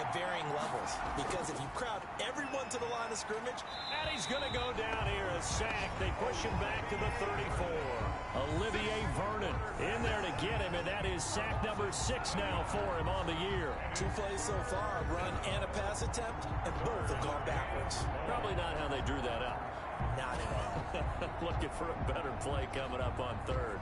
at varying levels, because if you crowd everyone to the line of scrimmage. And he's going to go down here, a sack. They push him back to the 34. Olivier Vernon in there to get him, and that is sack number 6 now for him on the year. 2 plays so far, a run and a pass attempt, and both have gone backwards. Probably not how they drew that up. Not at all. Looking for a better play coming up on 3rd.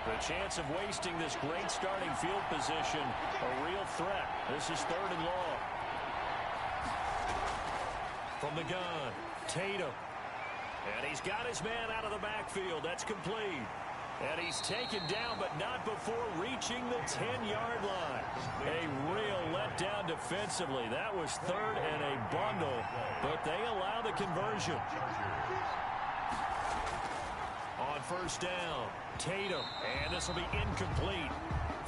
The chance of wasting this great starting field position, a real threat. This is 3rd and long. From the gun, Tatum. And he's got his man out of the backfield. That's complete. And he's taken down, but not before reaching the 10-yard line. A real letdown defensively. That was 3rd and a bundle, but they allow the conversion. On 1st down, Tatum, and this will be incomplete.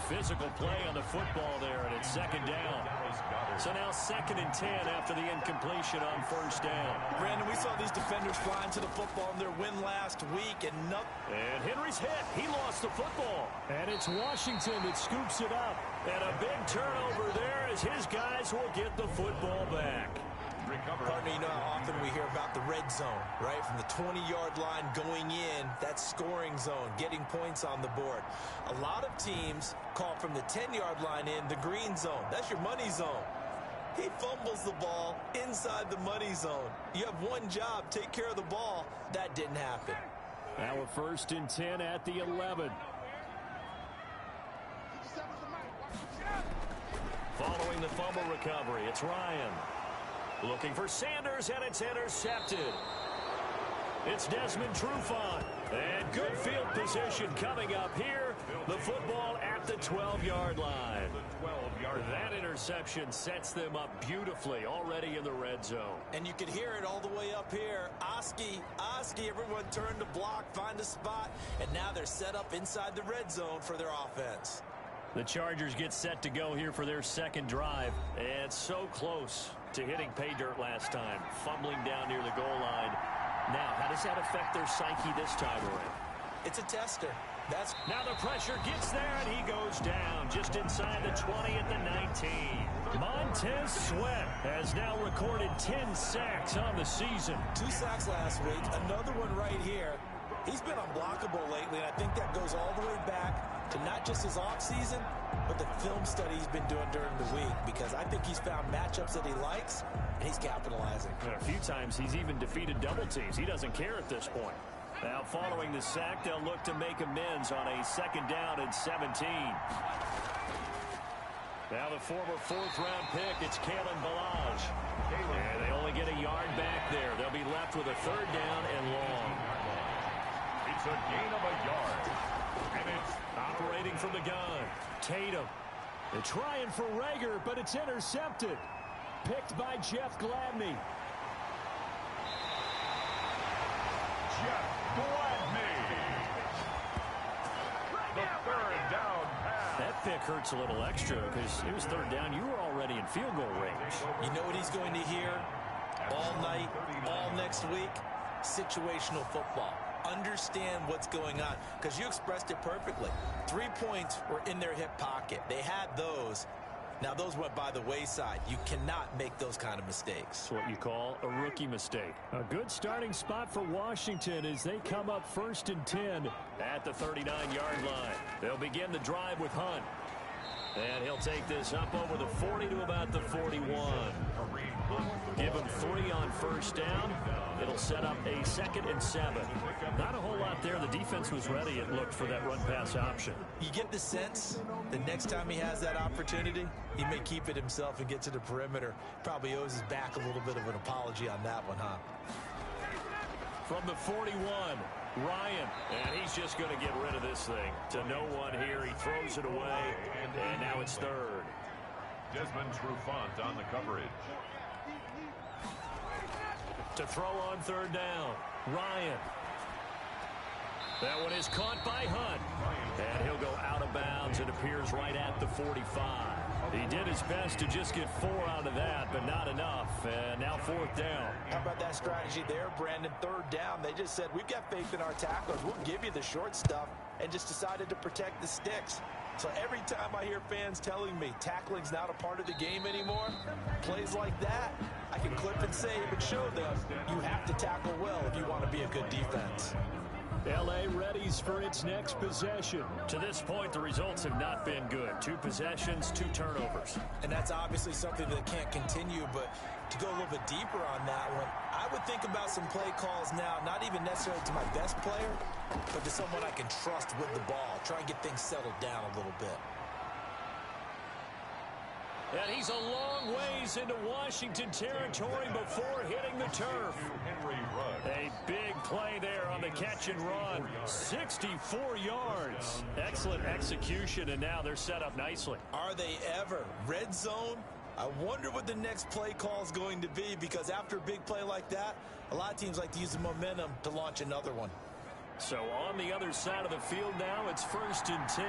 Physical play on the football there, and it's 2nd down. So now 2nd and 10 after the incompletion on 1st down. Brandon, we saw these defenders flying to the football in their win last week, and nothing. And Henry's hit. He lost the football. And it's Washington that scoops it up. And a big turnover there as his guys will get the football back. Partner, you know how often we hear about the red zone, right? From the 20-yard line going in, that scoring zone, getting points on the board. A lot of teams call from the 10-yard line in the green zone. That's your money zone. He fumbles the ball inside the money zone. You have one job, take care of the ball. That didn't happen. Now a 1st and 10 at the 11. Following the fumble recovery, it's Ryan. Looking for Sanders, and it's intercepted. It's Desmond Trufant. And good field position coming up here. The football at the 12-yard line. That interception sets them up beautifully already in the red zone. And you could hear it all the way up here. Oski, everyone turned to block, find a spot, and now they're set up inside the red zone for their offense. The Chargers get set to go here for their 2nd drive. And so close to hitting pay dirt last time. Fumbling down near the goal line. Now, how does that affect their psyche this time around? It's a tester. Now the pressure gets there, and he goes down just inside the 20 at the 19. Montez Sweat has now recorded 10 sacks on the season. 2 sacks last week, another one right here. He's been unblockable lately, and I think that goes all the way back to not just his offseason, but the film study he's been doing during the week, because I think he's found matchups that he likes, and he's capitalizing. And a few times he's even defeated double teams. He doesn't care at this point. Now following the sack, they'll look to make amends on a 2nd down and 17. Now the former 4th-round pick, it's Kalen Ballage. And they only get a yard back there. They'll be left with a 3rd down and long. It's a gain of a yard. And it's operating from the gun. Tatum. They're trying for Rager, but it's intercepted. Picked by Jeff Gladney. Jeff Gladney. The 3rd down pass. That pick hurts a little extra because it was 3rd down. You were already in field goal range. You know what he's going to hear all night, all next week? Situational football. Understand what's going on, because you expressed it perfectly. 3 points were in their hip pocket. They had those. Now those went by the wayside. You cannot make those kind of mistakes. It's what you call a rookie mistake. A good starting spot for Washington as they come up 1st and 10 at the 39-yard line. They'll begin the drive with Hunt. And he'll take this up over the 40 to about the 41. Give him 3 on 1st down. It'll set up a 2nd and 7. Not a whole lot there. The defense was ready, it looked, for that run-pass option. You get the sense the next time he has that opportunity, he may keep it himself and get to the perimeter. Probably owes his back a little bit of an apology on that one, huh? From the 41, Ryan. And he's just going to get rid of this thing. To no one here. He throws it away. And now it's 3rd. Desmond Trufant on the coverage. To throw on 3rd down, Ryan. That one is caught by Hunt. And he'll go out of bounds. It appears right at the 45. He did his best to just get 4 out of that, but not enough. And now 4th down. How about that strategy there, Brandon? 3rd down. They just said, we've got faith in our tacklers. We'll give you the short stuff, and just decided to protect the sticks. So every time I hear fans telling me tackling's not a part of the game anymore, plays like that, I can clip and save and show them you have to tackle well if you want to be a good defense. L.A. readies for its next possession. To this point, the results have not been good. 2 possessions, 2 turnovers. And that's obviously something that can't continue, but to go a little bit deeper on that one, I would think about some play calls now, not even necessarily to my best player, but to someone I can trust with the ball. Try and get things settled down a little bit. And he's a long ways into Washington territory before hitting the turf. A big play there on the catch and run. 64 yards. Excellent execution, and now they're set up nicely. Are they ever? Red zone? I wonder what the next play call is going to be, because after a big play like that, a lot of teams like to use the momentum to launch another one. So on the other side of the field now, it's 1st and 10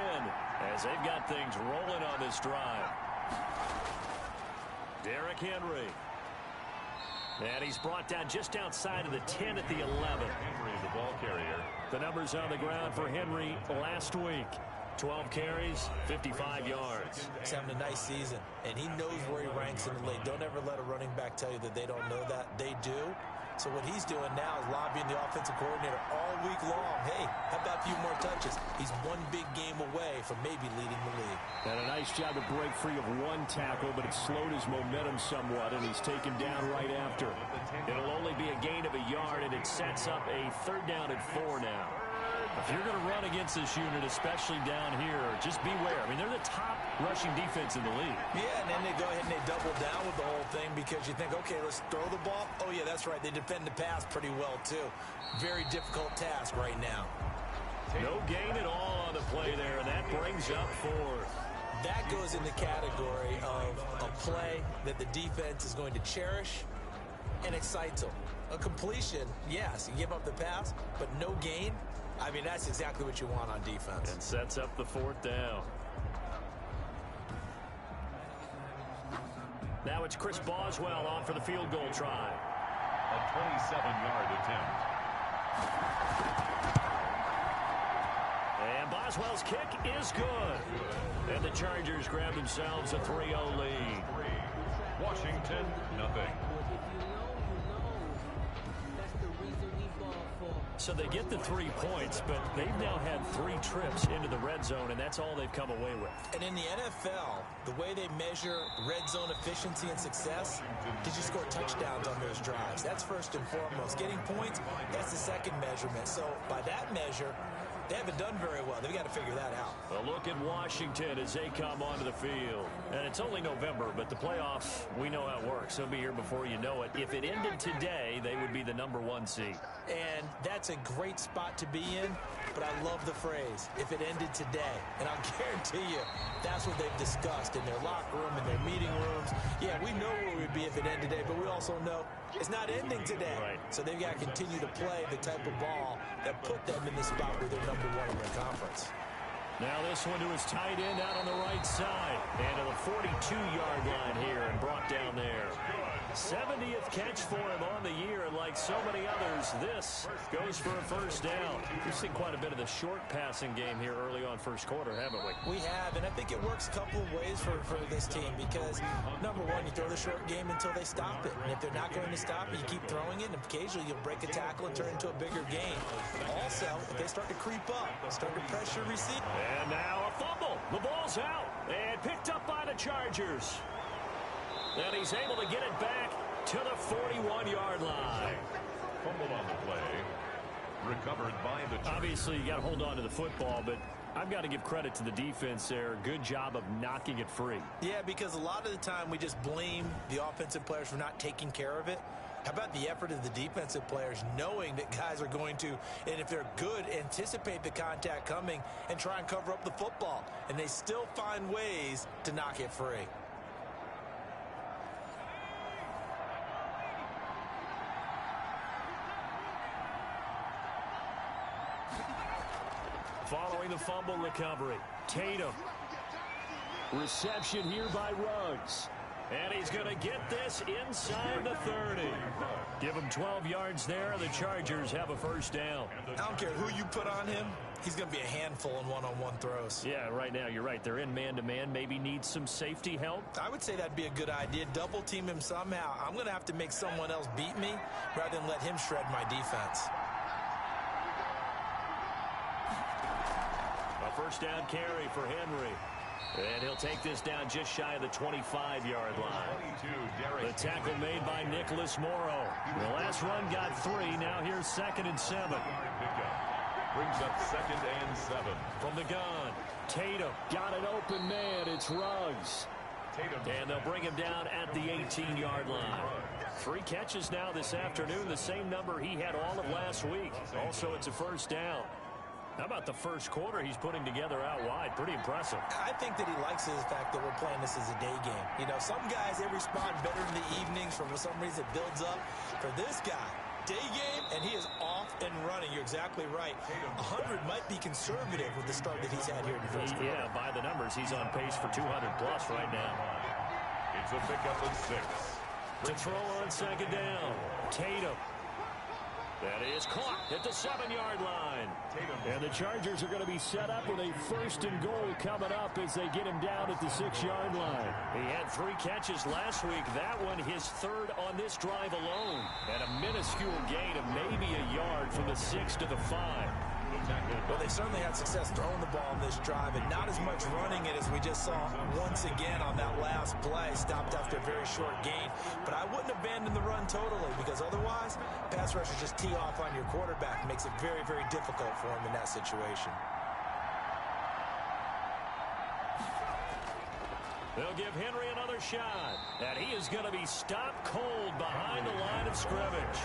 as they've got things rolling on this drive. Derrick Henry. And he's brought down just outside of the 10 at the 11. Henry, the ball carrier. The numbers on the ground for Henry last week. 12 carries, 55 yards. He's having a nice season, and he knows where he ranks in the league. Don't ever let a running back tell you that they don't know that. They do. So what he's doing now is lobbying the offensive coordinator all week long. Hey, how about a few more touches? He's one big game away from maybe leading the league. And a nice job to break free of 1 tackle, but it slowed his momentum somewhat, and he's taken down right after. It'll only be a gain of 1 yard, and it sets up a 3rd down and 4 now. If you're going to run against this unit, especially down here, just beware. I mean, they're the top rushing defense in the league. Yeah, and then they go ahead and they double down with the whole thing because you think, okay, let's throw the ball. Oh, yeah, that's right. They defend the pass pretty well, too. Very difficult task right now. No gain at all on the play there, and that brings up 4th. That goes in the category of a play that the defense is going to cherish and excites them. A completion, yes, you give up the pass, but no gain. I mean, that's exactly what you want on defense. And sets up the 4th down. Now it's Chris Boswell on for the field goal try. A 27-yard attempt. And Boswell's kick is good. And the Chargers grab themselves a 3-0 lead. Washington, nothing. So they get the 3 points, but they've now had 3 trips into the red zone, and that's all they've come away with. And in the NFL, the way they measure red zone efficiency and success, did you score touchdowns on those drives? That's first and foremost. Getting points, that's the second measurement. So by that measure, they haven't done very well. They've got to figure that out. A look at Washington as they come onto the field. And it's only November, but the playoffs, we know how it works. They'll be here before you know it. If it ended today, they would be the #1 seed. And that's a great spot to be in, but I love the phrase, if it ended today. And I'll guarantee you, that's what they've discussed in their locker room, in their meeting rooms. Yeah, we know where we'd be if it ended today, but we also know it's not ending today. Right. So they've got to continue to play the type of ball that put them in the spot where they're #1 in their conference. Now this one to his tight end out on the right side. And to the 42-yard line here and brought down there. 70th catch for him on the year, and like so many others, this goes for a 1st down. We've seen quite a bit of the short passing game here early on first quarter, haven't we? We have, and I think it works a couple of ways for this team because, #1, you throw the short game until they stop it. And if they're not going to stop it, you keep throwing it, and occasionally you'll break a tackle and turn it into a bigger game. Also, if they start to creep up, start to pressure receive. And now a fumble. The ball's out and picked up by the Chargers. And he's able to get it back to the 41-yard line. Fumble on the play. Recovered by the Chargers. Obviously, you got to hold on to the football, but I've got to give credit to the defense there. Good job of knocking it free. Yeah, because a lot of the time we just blame the offensive players for not taking care of it. How about the effort of the defensive players knowing that guys are going to, and if they're good, anticipate the contact coming and try and cover up the football. And they still find ways to knock it free. Following the fumble recovery, Tatum. Reception here by Ruggs. And he's going to get this inside the 30. Give him 12 yards there, and the Chargers have a first down. I don't care who you put on him. He's going to be a handful in one-on-one throws. Yeah, right now, you're right. They're in man-to-man. Maybe needs some safety help. I would say that'd be a good idea. Double team him somehow. I'm going to have to make someone else beat me rather than let him shred my defense. A first down carry for Henry. And he'll take this down just shy of the 25-yard line. The tackle made by Nicholas Morrow. The last run got 3. Now here's 2nd and 7. Brings up 2nd and 7. From the gun, Tatum got an open man. It's Ruggs. And they'll bring him down at the 18-yard line. 3 catches now this afternoon, the same number he had all of last week. Also, it's a first down. How about the first quarter he's putting together out wide? Pretty impressive. I think that he likes the fact that we're playing this as a day game. You know, some guys, they respond better in the evenings. For some reason, it builds up. For this guy, day game, and he is off and running. You're exactly right. 100 might be conservative with the start that he's had here in the first quarter. Yeah, by the numbers, he's on pace for 200-plus right now. It's a pickup of 6. To throw on 2nd down, Tatum. That is caught at the 7-yard line. And the Chargers are going to be set up with a 1st and goal coming up as they get him down at the 6-yard line. He had 3 catches last week. That one his 3rd on this drive alone. And a minuscule gain of maybe a yard from the 6 to the 5. Well, they certainly had success throwing the ball on this drive, and not as much running it as we just saw once again on that last play. Stopped after a very short gain. But I wouldn't abandon the run totally, because otherwise, pass rushers just tee off on your quarterback. Makes it very, very difficult for him in that situation. They'll give Henry another shot. And he is going to be stopped cold behind the line of scrimmage.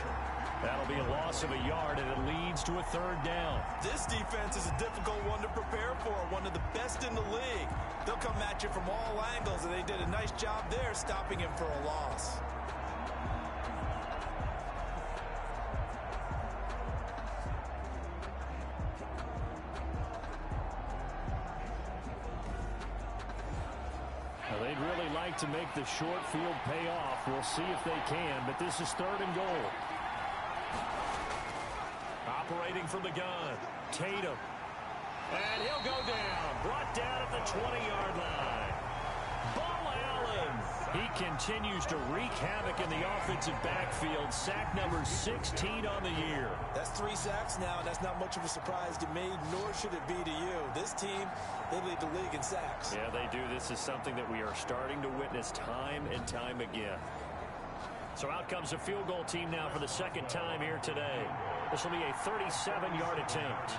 That'll be a loss of a yard, and it leads to a 3rd down. This defense is a difficult one to prepare for, one of the best in the league. They'll come at you from all angles, and they did a nice job there stopping him for a loss. Well, they'd really like to make the short field pay off. We'll see if they can, but this is 3rd and goal. Operating from the gun, Tatum. And he'll go down. Brought down at the 20-yard line. Ball Allen. He continues to wreak havoc in the offensive backfield. Sack number 16 on the year. That's 3 sacks now, and that's not much of a surprise to me, nor should it be to you. This team, they lead the league in sacks. Yeah, they do. This is something that we are starting to witness time and time again. So out comes a field goal team now for the 2nd time here today. This will be a 37-yard attempt.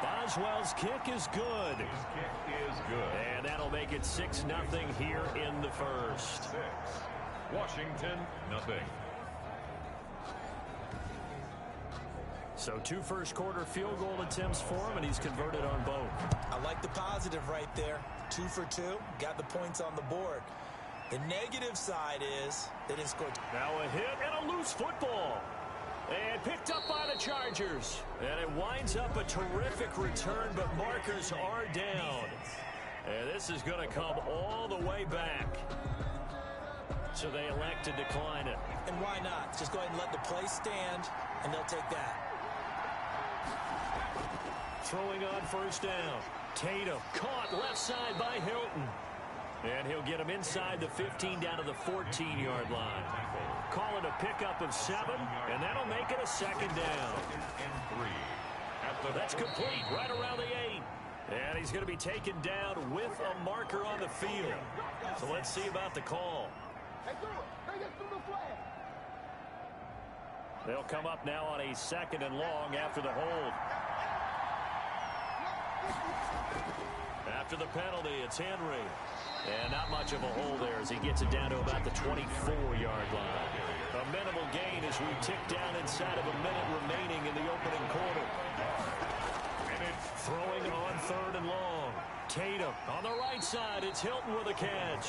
Boswell's kick is good. His kick is good. And that'll make it 6-0 here in the first. 6. Washington, nothing. So 2 first-quarter field goal attempts for him, and he's converted on both. I like the positive right there. 2 for 2. Got the points on the board. The negative side is they didn't score. Now a hit and a loose football. And picked up by the Chargers. And it winds up a terrific return, but markers are down. And this is going to come all the way back. So they elect to decline it. And why not? Just go ahead and let the play stand, and they'll take that. Throwing on first down. Tatum caught left side by Hilton. And he'll get him inside the 15 down to the 14-yard line. Call it a pickup of 7, and that'll make it a 2nd down. That's complete right around the 8. And he's going to be taken down with a marker on the field. So let's see about the call. They'll come up now on a 2nd and long after the hold. After the penalty, it's Henry. And not much of a hole there as he gets it down to about the 24-yard line. A minimal gain as we tick down inside of a minute remaining in the opening quarter. And it's throwing on 3rd and long. Tatum on the right side. It's Hilton with a catch.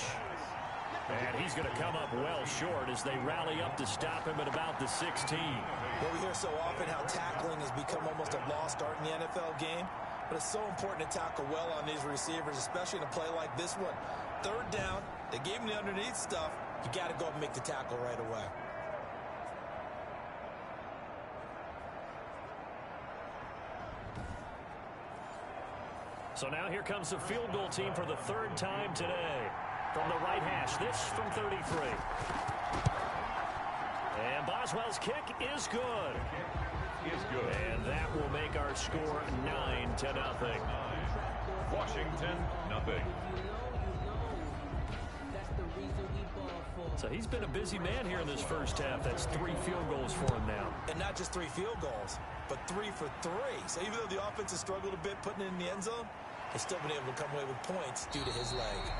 And he's going to come up well short as they rally up to stop him at about the 16. Well, we hear so often how tackling has become almost a lost art in the NFL game. But it's so important to tackle well on these receivers, especially in a play like this one. Third down, they gave him the underneath stuff. You got to go up and make the tackle right away. So now here comes the field goal team for the third time today. From the right hash, this from 33. And Boswell's kick is good. And that will make our score 9-0. Washington, nothing. So he's been a busy man here in this first half. That's 3 field goals for him now. And not just 3 field goals, but 3 for 3. So even though the offense has struggled a bit putting it in the end zone, he's still been able to come away with points due to his leg.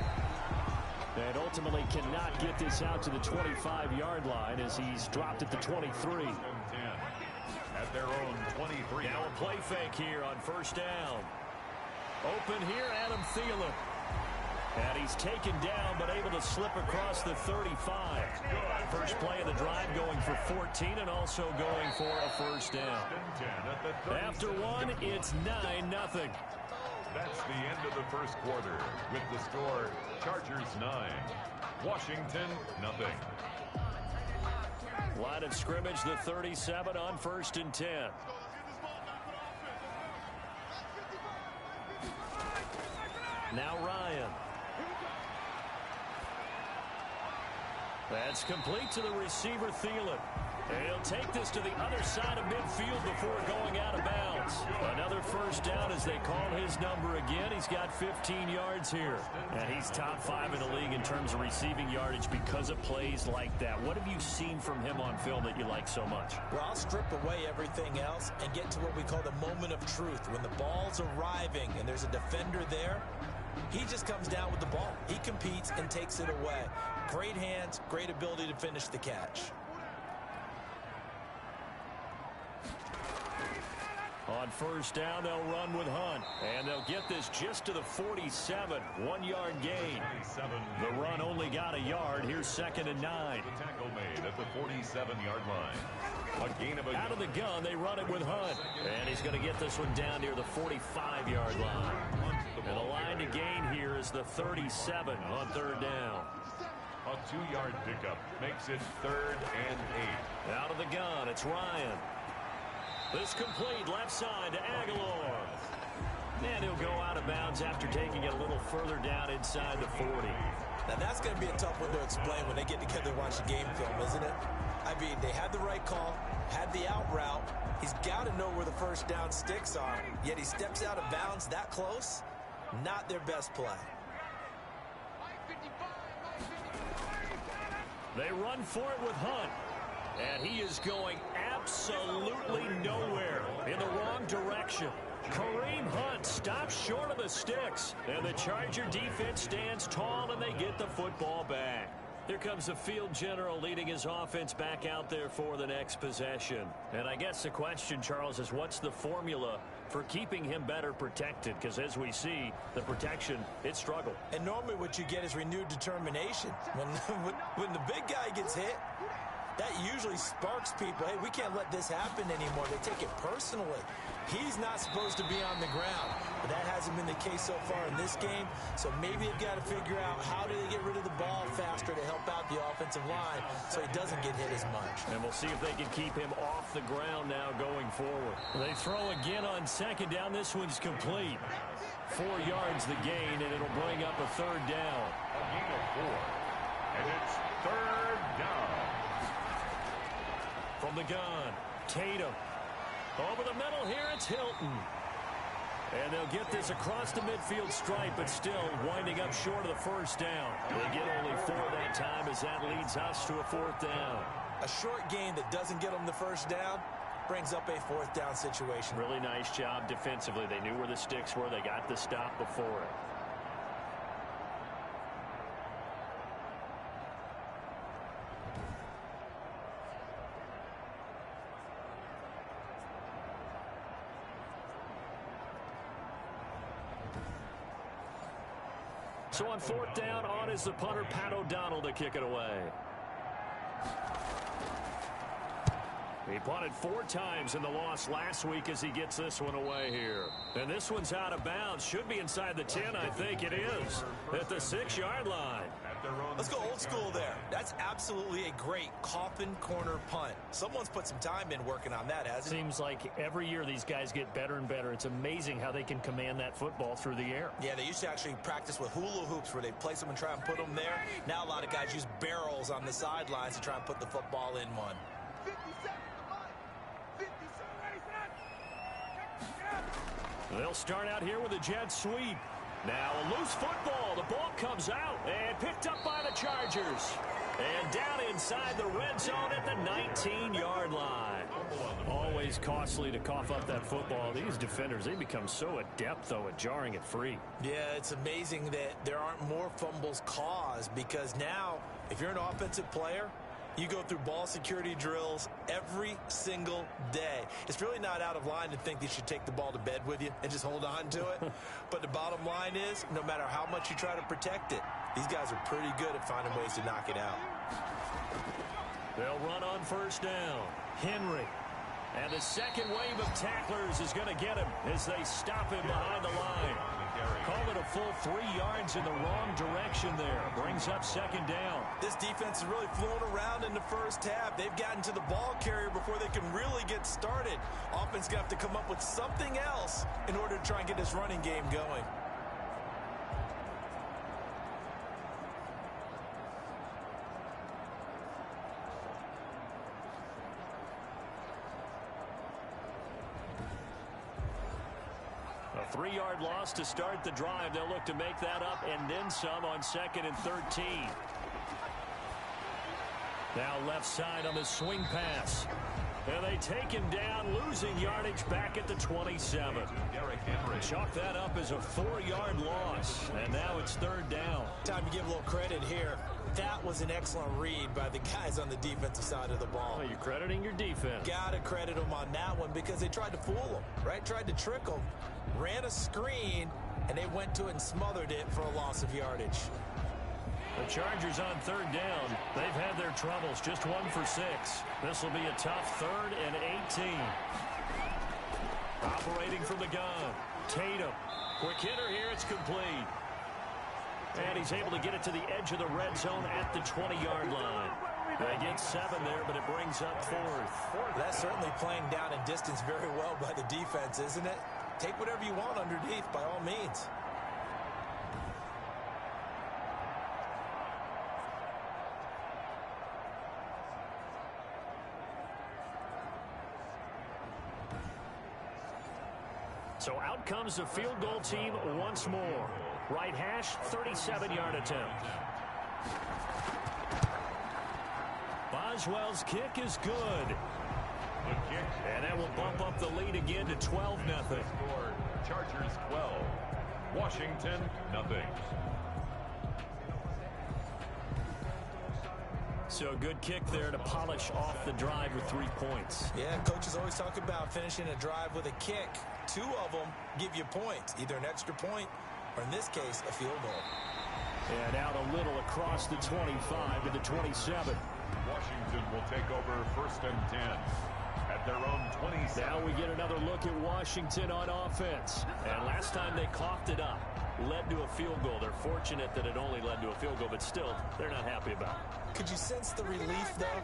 And ultimately cannot get this out to the 25-yard line as he's dropped at the 23. At their own 23. Now a play fake here on first down. Open here, Adam Thielen. And he's taken down, but able to slip across the 35. First play of the drive going for 14 and also going for a first down. After one, it's 9-0. That's the end of the first quarter with the score Chargers 9, Washington nothing. Line of scrimmage, the 37 on 1st and 10. Now Ryan. That's complete to the receiver, Thielen. And he'll take this to the other side of midfield before going out of bounds. Another first down as they call his number again. He's got 15 yards here. And he's top 5 in the league in terms of receiving yardage because of plays like that. What have you seen from him on film that you like so much? Well, I'll strip away everything else and get to what we call the moment of truth. When the ball's arriving and there's a defender there, he just comes down with the ball. He competes and takes it away. Great hands, great ability to finish the catch. On first down, they'll run with Hunt. And they'll get this just to the 47. 1-yard gain. The run only got a yard. Here's 2nd and 9. The tackle made at the 47-yard line. A gain of a out of the gun, they run it with Hunt. And he's going to get this one down near the 45-yard line. And the line to gain here is the 37 on 3rd down. A 2-yard pickup makes it 3rd and 8. Out of the gun, it's Ryan. This complete left side to Aguilar. And he'll go out of bounds after taking it a little further down inside the 40. Now that's going to be a tough one to explain when they get together and watch the game film, isn't it? I mean, they had the right call, had the out route. He's got to know where the first down sticks are. Yet he steps out of bounds that close. Not their best play. They run for it with Hunt. And he is going absolutely nowhere in the wrong direction. Kareem Hunt stops short of the sticks. And the Charger defense stands tall and they get the football back. Here comes the field general leading his offense back out there for the next possession. And I guess the question, Charles, is what's the formula for keeping him better protected? Because as we see, the protection, it struggled. And normally what you get is renewed determination. When the big guy gets hit, that usually sparks people. Hey, we can't let this happen anymore. They take it personally. He's not supposed to be on the ground. But that hasn't been the case so far in this game. So maybe they've got to figure out how do they get rid of the ball faster to help out the offensive line so he doesn't get hit as much. And we'll see if they can keep him off the ground now going forward. They throw again on 2nd down. This one's complete. 4 yards the gain, and it'll bring up a 3rd down. A gain of 4. And it's 3rd down. From the gun, Tatum. Over the middle here, it's Hilton. And they'll get this across the midfield stripe, but still winding up short of the first down. They get only 4 that time as that leads us to a 4th down. A short gain that doesn't get them the first down brings up a 4th down situation. Really nice job defensively. They knew where the sticks were. They got the stop before it. So on 4th down, on is the punter, Pat O'Donnell, to kick it away. He punted 4 times in the loss last week as he gets this one away here. And this one's out of bounds. Should be inside the 10, I think it is. At the 6-yard line. Let's go old school there. That's absolutely a great coffin corner punt. Someone's put some time in working on that, hasn't it? Seems like every year these guys get better and better. It's amazing how they can command that football through the air. Yeah, they used to actually practice with hula hoops where they place them and try and put them there. Now a lot of guys use barrels on the sidelines to try and put the football in one. They'll start out here with a jet sweep. Now a loose football. The ball comes out and picked up by the Chargers. And down inside the red zone at the 19-yard line. Always costly to cough up that football. These defenders, they become so adept, though, at jarring it free. Yeah, it's amazing that there aren't more fumbles caused because now, if you're an offensive player, you go through ball security drills every single day. It's really not out of line to think that you should take the ball to bed with you and just hold on to it. But the bottom line is, no matter how much you try to protect it, these guys are pretty good at finding ways to knock it out. They'll run on first down. Henry. And the second wave of tacklers is going to get him as they stop him behind the line. Call it a full 3 yards in the wrong direction there. Brings up second down. This defense is really flown around in the first half. They've gotten to the ball carrier before they can really get started. Offense going to have to come up with something else in order to try and get this running game going. A 3-yard loss to start the drive. They'll look to make that up and then some on 2nd and 13. Now left side on the swing pass. And they take him down, losing yardage back at the 27. Chalk that up as a 4-yard loss. And now it's 3rd down. Time to give a little credit here. That was an excellent read by the guys on the defensive side of the ball. Well, you're crediting your defense. Gotta credit them on that one because they tried to fool them, right? Tried to trick them. Ran a screen, and they went to it and smothered it for a loss of yardage. The Chargers on 3rd down. They've had their troubles. Just 1 for 6. This will be a tough 3rd and 18. Operating from the gun. Tatum. Quick hitter here. It's complete. And he's able to get it to the edge of the red zone at the 20-yard line. They get 7 there, but it brings up 4th. That's certainly playing down in distance very well by the defense, isn't it? Take whatever you want underneath, by all means. So out comes the field goal team once more. Right hash, 37-yard attempt. Boswell's kick is good. And that will bump up the lead again to 12-0. Chargers 12, Washington nothing. So a good kick there to polish off the drive with 3 points. Yeah, coaches always talk about finishing a drive with a kick. 2 of them give you points, either an extra point or, in this case, a field goal. And out a little across the 25 to the 27. Washington will take over 1st and 10 at their own 27. Now we get another look at Washington on offense. And last time they coughed it up, led to a field goal. They're fortunate that it only led to a field goal, but still, they're not happy about it. Could you sense the relief, though,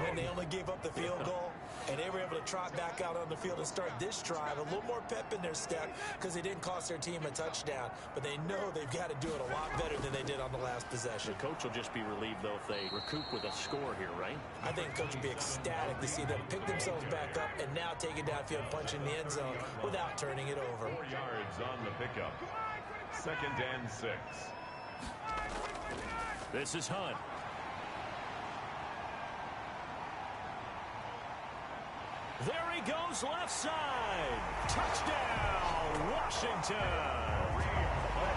when they only gave up the field goal and they were able to trot back out on the field and start this drive? A little more pep in their step because they didn't cost their team a touchdown, but they know they've got to do it a lot better than they did on the last possession. The coach will just be relieved, though, if they recoup with a score here, right? I think coach will be ecstatic to see them pick themselves back up and now take it downfield, punch in the end zone without turning it over. 4 yards on the pickup. 2nd and 6. This is Hunt. There he goes left side. Touchdown, Washington.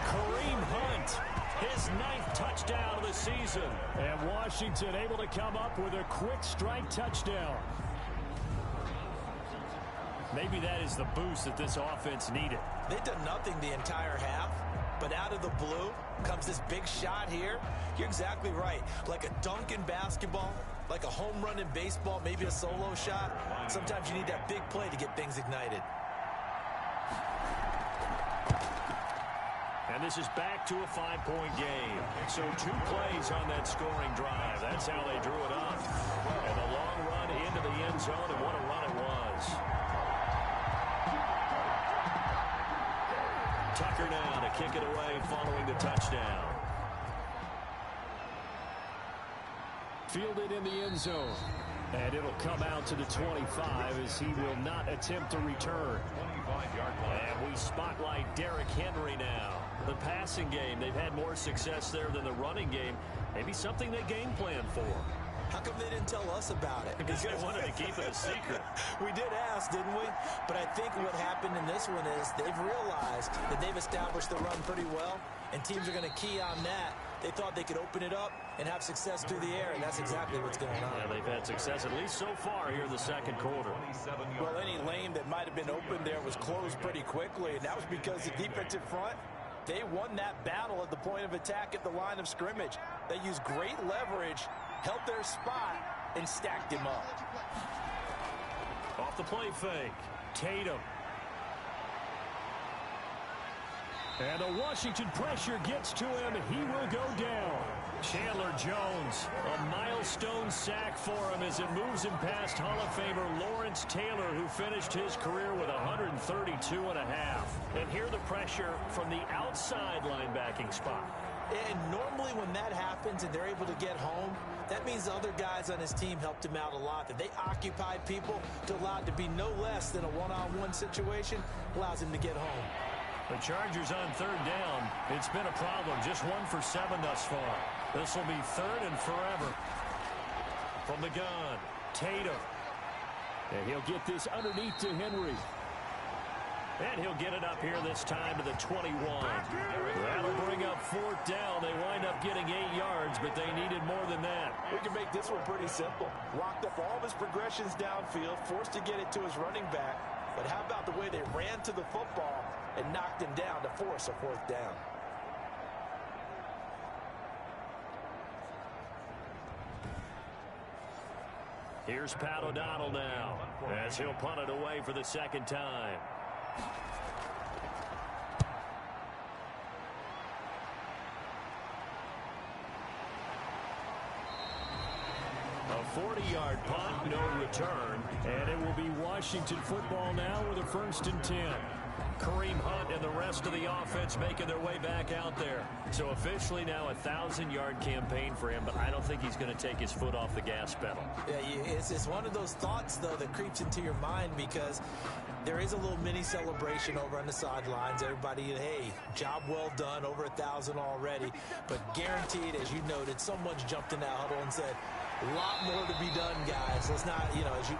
Kareem Hunt, his 9th touchdown of the season. And Washington able to come up with a quick strike touchdown. Maybe that is the boost that this offense needed. They've done nothing the entire half, but out of the blue comes this big shot here. You're exactly right. Like a dunk in basketball, Like a home run in baseball, maybe a solo shot. Sometimes you need that big play to get things ignited. And this is back to a 5-point game. So 2 plays on that scoring drive. That's how they drew it up. And a long run into the end zone, and what a run it was. Tucker now to kick it away following the touchdown. Fielded in the end zone. And it'll come out to the 25 as he will not attempt to return. And we spotlight Derrick Henry now. The passing game, they've had more success there than the running game. Maybe something they game plan for. How come they didn't tell us about it? Because they wanted to keep it a secret. We did ask, didn't we? But I think what happened in this one is they've realized that they've established the run pretty well, and teams are going to key on that. They thought they could open it up and have success through the air, and that's exactly what's going on. Yeah, they've had success, at least so far here in the second quarter. Well, any lane that might have been open there was closed pretty quickly, and that was because the defensive front, they won that battle at the point of attack at the line of scrimmage. They used great leverage, held their spot, and stacked him up. Off the play fake, Tatum. And the Washington pressure gets to him. He will go down. Chandler Jones, a milestone sack for him as it moves him past Hall of Famer Lawrence Taylor, who finished his career with 132 and a half. And here the pressure from the outside linebacking spot. And normally when that happens and they're able to get home, that means the other guys on his team helped him out a lot. That they occupied people to allow it to be no less than a one-on-one situation, allows him to get home. The Chargers on third down. It's been a problem. Just 1 for 7 thus far. This will be third and forever. From the gun, Tatum. And he'll get this underneath to Henry. And he'll get it up here this time to the 21. That'll bring up fourth down. They wind up getting 8 yards, but they needed more than that. We can make this one pretty simple. Locked up all of his progressions downfield, forced to get it to his running back. But how about the way they ran to the football and knocked him down to force a fourth down? Here's Pat O'Donnell now as he'll punt it away for the second time. A 40-yard punt, no return, and it will be Washington football now with a 1st and 10. Kareem Hunt and the rest of the offense making their way back out there. So officially now a 1,000-yard campaign for him, but I don't think he's going to take his foot off the gas pedal. Yeah, it's one of those thoughts, though, that creeps into your mind because there is a little mini celebration over on the sidelines. Everybody, hey, job well done, over 1,000 already. But guaranteed, as you noted, someone's jumped in that huddle and said, a lot more to be done, guys. Let's not,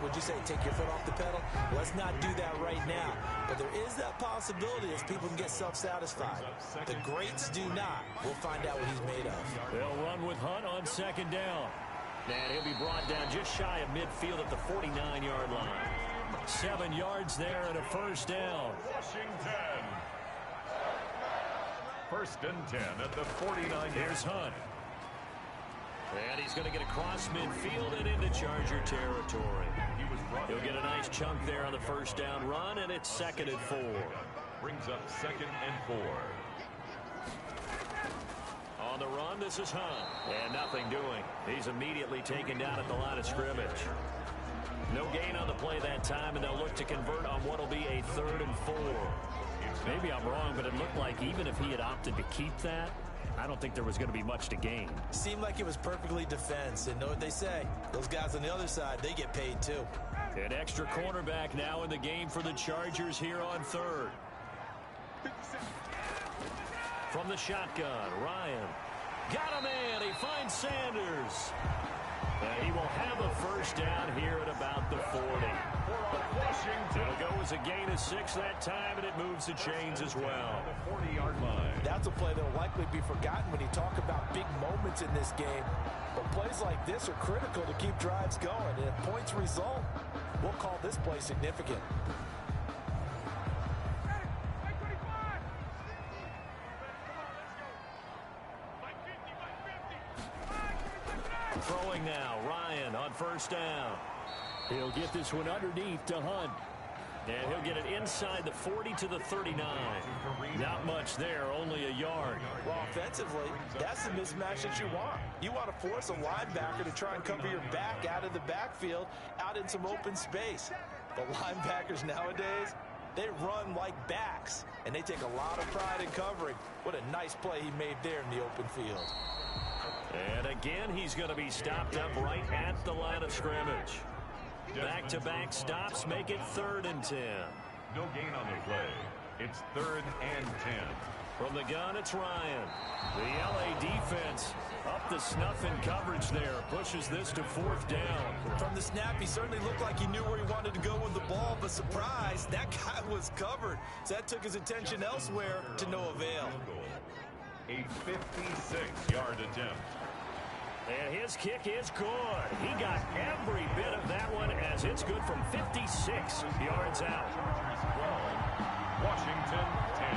would you say, take your foot off the pedal? Let's not do that right now. But there is that possibility as people can get self-satisfied. The greats do not. We'll find out what he's made of. They'll run with Hunt on second down. And he'll be brought down just shy of midfield at the 49-yard line. 7 yards there and a first down. Washington. 1st and 10 at the 49. Here's Hunt. And he's going to get across midfield and into Charger territory. He'll get a nice chunk there on the first down run, and it's 2nd and 4. Brings up 2nd and 4. On the run, this is Hunt. And nothing doing. He's immediately taken down at the line of scrimmage. No gain on the play that time, and they'll look to convert on what will be a 3rd and 4. Maybe I'm wrong, but it looked like even if he had opted to keep that, I don't think there was going to be much to gain. Seemed like it was perfectly defense. And know what they say? Those guys on the other side, they get paid too. An extra cornerback now in the game for the Chargers here on 3rd. From the shotgun, Ryan. Got a man. He finds Sanders. And he will have a first down here at about the 40. It'll go as a gain of 6 that time, and it moves the chains as well. The 40-yard line. That's a play that will likely be forgotten when you talk about big moments in this game. But plays like this are critical to keep drives going. And if points result, we'll call this play significant. Throwing now, Ryan on first down. He'll get this one underneath to Hunt. And he'll get it inside the 40 to the 39. Not much there, only a yard. Well, offensively, that's the mismatch that you want. You want to force a linebacker to try and cover your back out of the backfield, out in some open space. But linebackers nowadays, they run like backs, and they take a lot of pride in covering. What a nice play he made there in the open field. And again, he's going to be stopped up right at the line of scrimmage. Back-to-back stops make it 3rd and 10. No gain on the play. It's 3rd and 10. From the gun, it's Ryan. The LA defense up the snuff in coverage there. Pushes this to 4th down. From the snap, he certainly looked like he knew where he wanted to go with the ball, but surprise, that guy was covered. So that took his attention elsewhere to no avail. A 56-yard attempt. And his kick is good. He got every bit of that one as it's good from 56 yards out. Washington 10.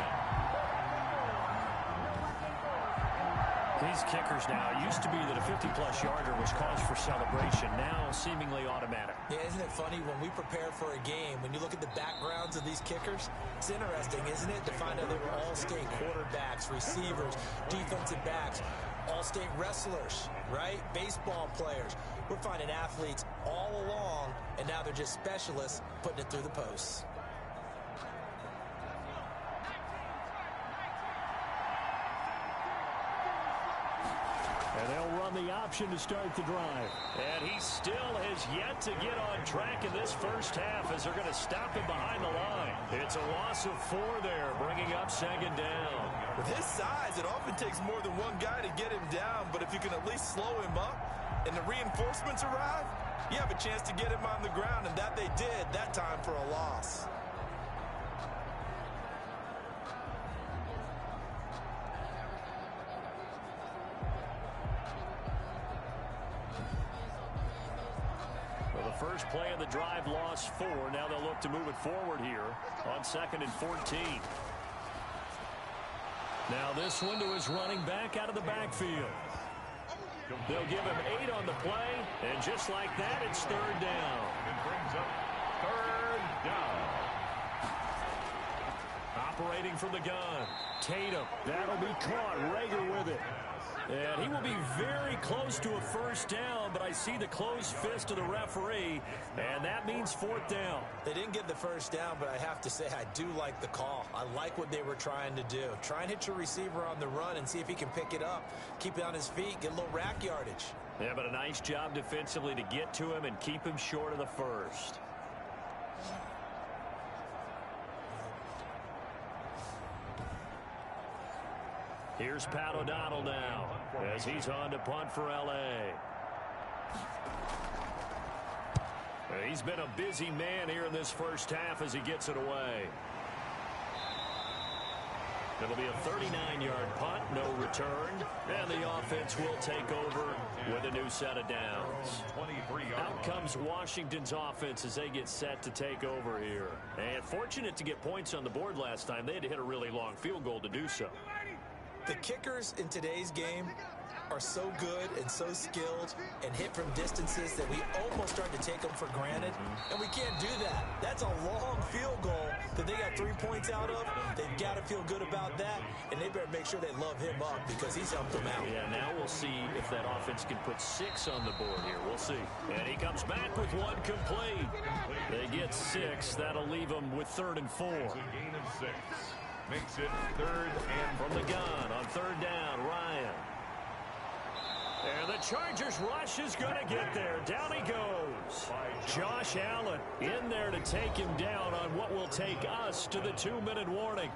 These kickers now, it used to be that a 50-plus yarder was cause for celebration. Now seemingly automatic. Yeah, isn't it funny when we prepare for a game, when you look at the backgrounds of these kickers, it's interesting, isn't it, to find out they were all-state quarterbacks, receivers, defensive backs, all-state wrestlers, right? Baseball players. We're finding athletes all along, and now they're just specialists putting it through the posts. And they'll run the option to start the drive. And he still has yet to get on track in this first half as they're going to stop him behind the line. It's a loss of 4 there, bringing up 2nd down. With his size, it often takes more than one guy to get him down, but if you can at least slow him up and the reinforcements arrive, you have a chance to get him on the ground, and that they did that time for a loss. First play of the drive, lost 4. Now they'll look to move it forward here on 2nd and 14. Now this one to his running back out of the backfield. They'll give him 8 on the play, and just like that, it's 3rd down. It brings up 3rd down. Operating from the gun, Tatum. That'll be caught. Rager with it. And he will be very close to a first down, but I see the closed fist of the referee, and that means 4th down. They didn't get the first down, but I have to say I do like the call. I like what they were trying to do. Try and hit your receiver on the run and see if he can pick it up. Keep it on his feet, get a little rack yardage. Yeah, but a nice job defensively to get to him and keep him short of the first. Here's Pat O'Donnell now as he's on to punt for L.A. He's been a busy man here in this first half as he gets it away. It'll be a 39-yard punt, no return, and the offense will take over with a new set of downs. Out comes Washington's offense as they get set to take over here. And fortunate to get points on the board last time. They had to hit a really long field goal to do so. The kickers in today's game are so good and so skilled and hit from distances that we almost start to take them for granted, and we can't do that. That's a long field goal that they got 3 points out of. They've got to feel good about that, and they better make sure they love him up because he's helped them out. Yeah, now we'll see if that offense can put 6 on the board here. We'll see. And he comes back with 1 complete. They get 6. That'll leave them with 3rd and 4. It's a gain of 6. Makes it 3rd and from the gun on 3rd down, Ryan. And the Chargers rush is going to get there. Down he goes. Josh Allen in there to take him down on what will take us to the 2-minute warning.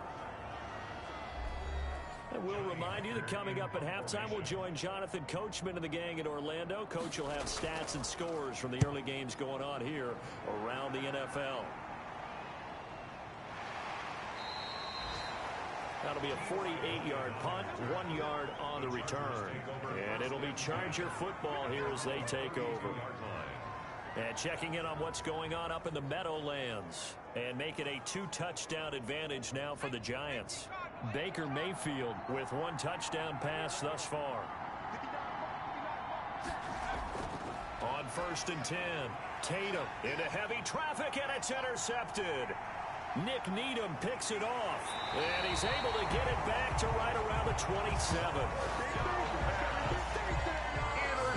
And we'll remind you that coming up at halftime, we'll join Jonathan Coachman and the gang in Orlando. Coach will have stats and scores from the early games going on here around the NFL. That'll be a 48-yard punt, 1 yard on the return. And it'll be Charger football here as they take over. And checking in on what's going on up in the Meadowlands. And making a 2-touchdown advantage now for the Giants. Baker Mayfield with 1 touchdown pass thus far. on 1st and 10. Tatum into heavy traffic, and it's intercepted. Nick Needham picks it off, and he's able to get it back to right around the 27.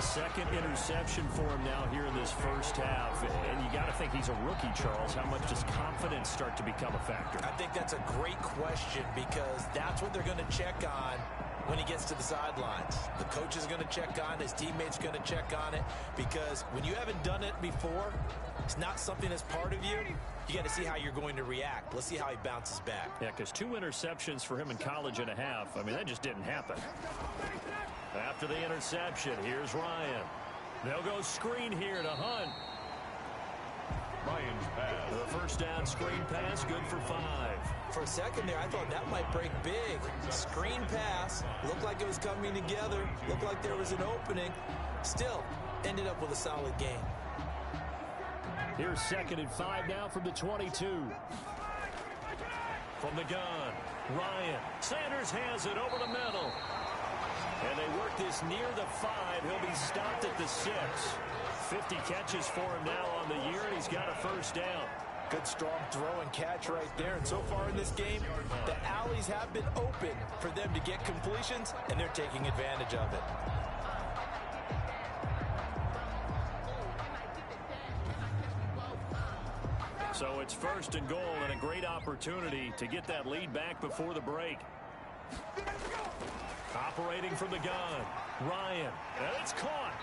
Second interception for him now here in this first half. And you got to think he's a rookie, Charles. How much does confidence start to become a factor? I think that's a great question because that's what they're going to check on when he gets to the sidelines. The coach is going to check on it. His teammates are going to check on it because when you haven't done it before, it's not something that's part of you. You got to see how you're going to react. Let's see how he bounces back. Yeah, because 2 interceptions for him in college and a half. I mean, that just didn't happen. After the interception, here's Ryan. They'll go screen here to Hunt. Ryan's pass. The first down screen pass, good for 5. For a second there, I thought that might break big. Screen pass. Looked like it was coming together. Looked like there was an opening. Still, ended up with a solid game. Here's 2nd and 5 now from the 22. From the gun, Ryan. Sanders has it over the middle. And they work this near the 5. He'll be stopped at the 6. 50 catches for him now on the year, and he's got a first down. Good strong throw and catch right there. And so far in this game, the alleys have been open for them to get completions, and they're taking advantage of it. So it's 1st and goal and a great opportunity to get that lead back before the break. Operating from the gun, Ryan, and it's caught.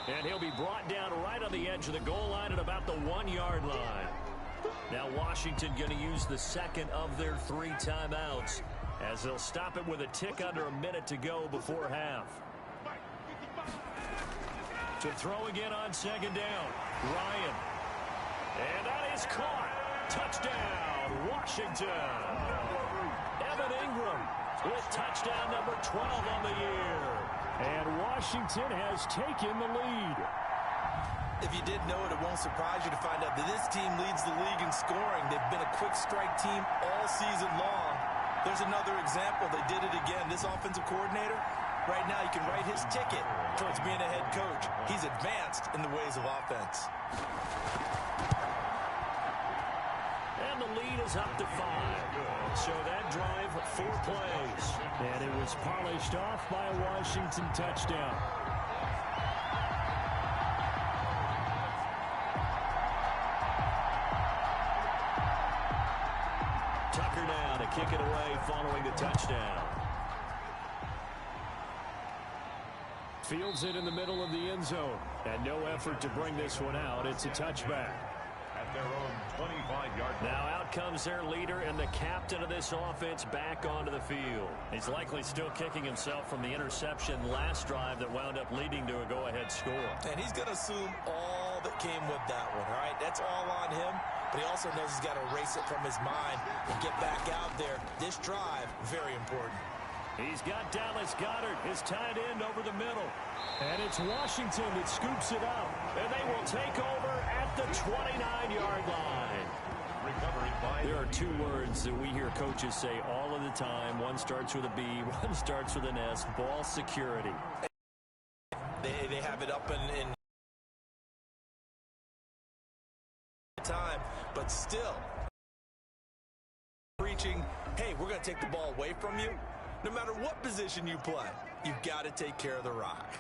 And he'll be brought down right on the edge of the goal line at about the 1-yard line. Now Washington going to use the 2nd of their 3 timeouts as they'll stop it with a tick under a minute to go before half. To throw again on 2nd down, Ryan. And that is caught. Touchdown, Washington. Evan Ingram with touchdown number 12 on the year. And Washington has taken the lead. If you didn't know it, it won't surprise you to find out that this team leads the league in scoring. They've been a quick strike team all season long. There's another example. They did it again. This offensive coordinator, right now you can write his ticket towards being a head coach. He's advanced in the ways of offense. And the lead is up to 5. So that drive, 4 plays. And it was polished off by a Washington touchdown. Tucker now to kick it away following the touchdown. Fields it in the middle of the end zone. And no effort to bring this one out. It's a touchback. At their own 25-yard line. Now out comes their leader and the captain of this offense back onto the field. He's likely still kicking himself from the interception last drive that wound up leading to a go-ahead score. And he's going to assume all that came with that one, all right? That's all on him, but he also knows he's got to erase it from his mind and get back out there. This drive, very important. He's got Dallas Goedert, his tight end, over the middle. And it's Washington that scoops it out. And they will take over at the 29-yard line. There are 2 words that we hear coaches say all of the time. One starts with a B, one starts with an S. Ball security. They have it up in time, but still preaching, hey, we're going to take the ball away from you. No matter what position you play, you've got to take care of the rock.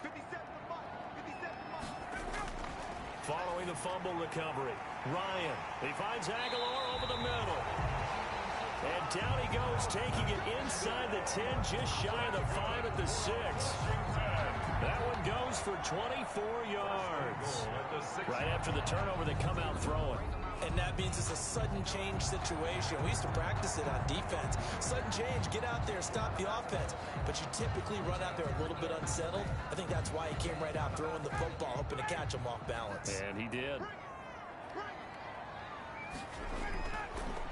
Following the fumble recovery, Ryan, he finds Aguilar over the middle. And down he goes, taking it inside the 10, just shy of the 5 at the 6. That one goes for 24 yards. Right after the turnover, they come out throwing. And that means it's a sudden change situation. We used to practice it on defense. Sudden change, get out there, stop the offense. But you typically run out there a little bit unsettled. I think that's why he came right out throwing the football, hoping to catch him off balance. And he did.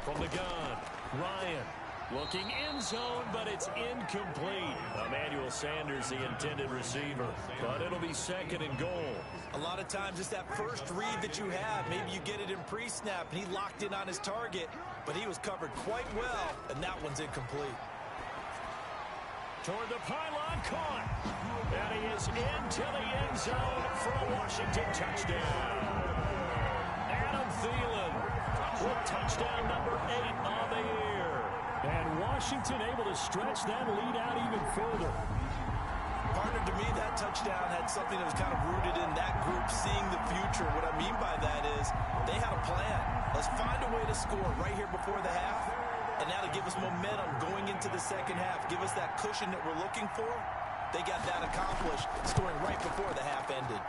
From the gun, Ryan. Looking in zone, but it's incomplete. Emmanuel Sanders, the intended receiver. But it'll be 2nd and goal. A lot of times it's that first read that you have. Maybe you get it in pre-snap, and he locked in on his target, but he was covered quite well, and that one's incomplete. toward the pylon, caught. And he is into the end zone for a Washington touchdown. Adam Thielen with touchdown number 8 on the year. And Washington able to stretch that lead out even further. Partner, to me, that touchdown had something that was kind of rooted in that group seeing the future. What I mean by that is they had a plan. Let's find a way to score right here before the half. And now to give us momentum going into the second half, give us that cushion that we're looking for. They got that accomplished, scoring right before the half ended.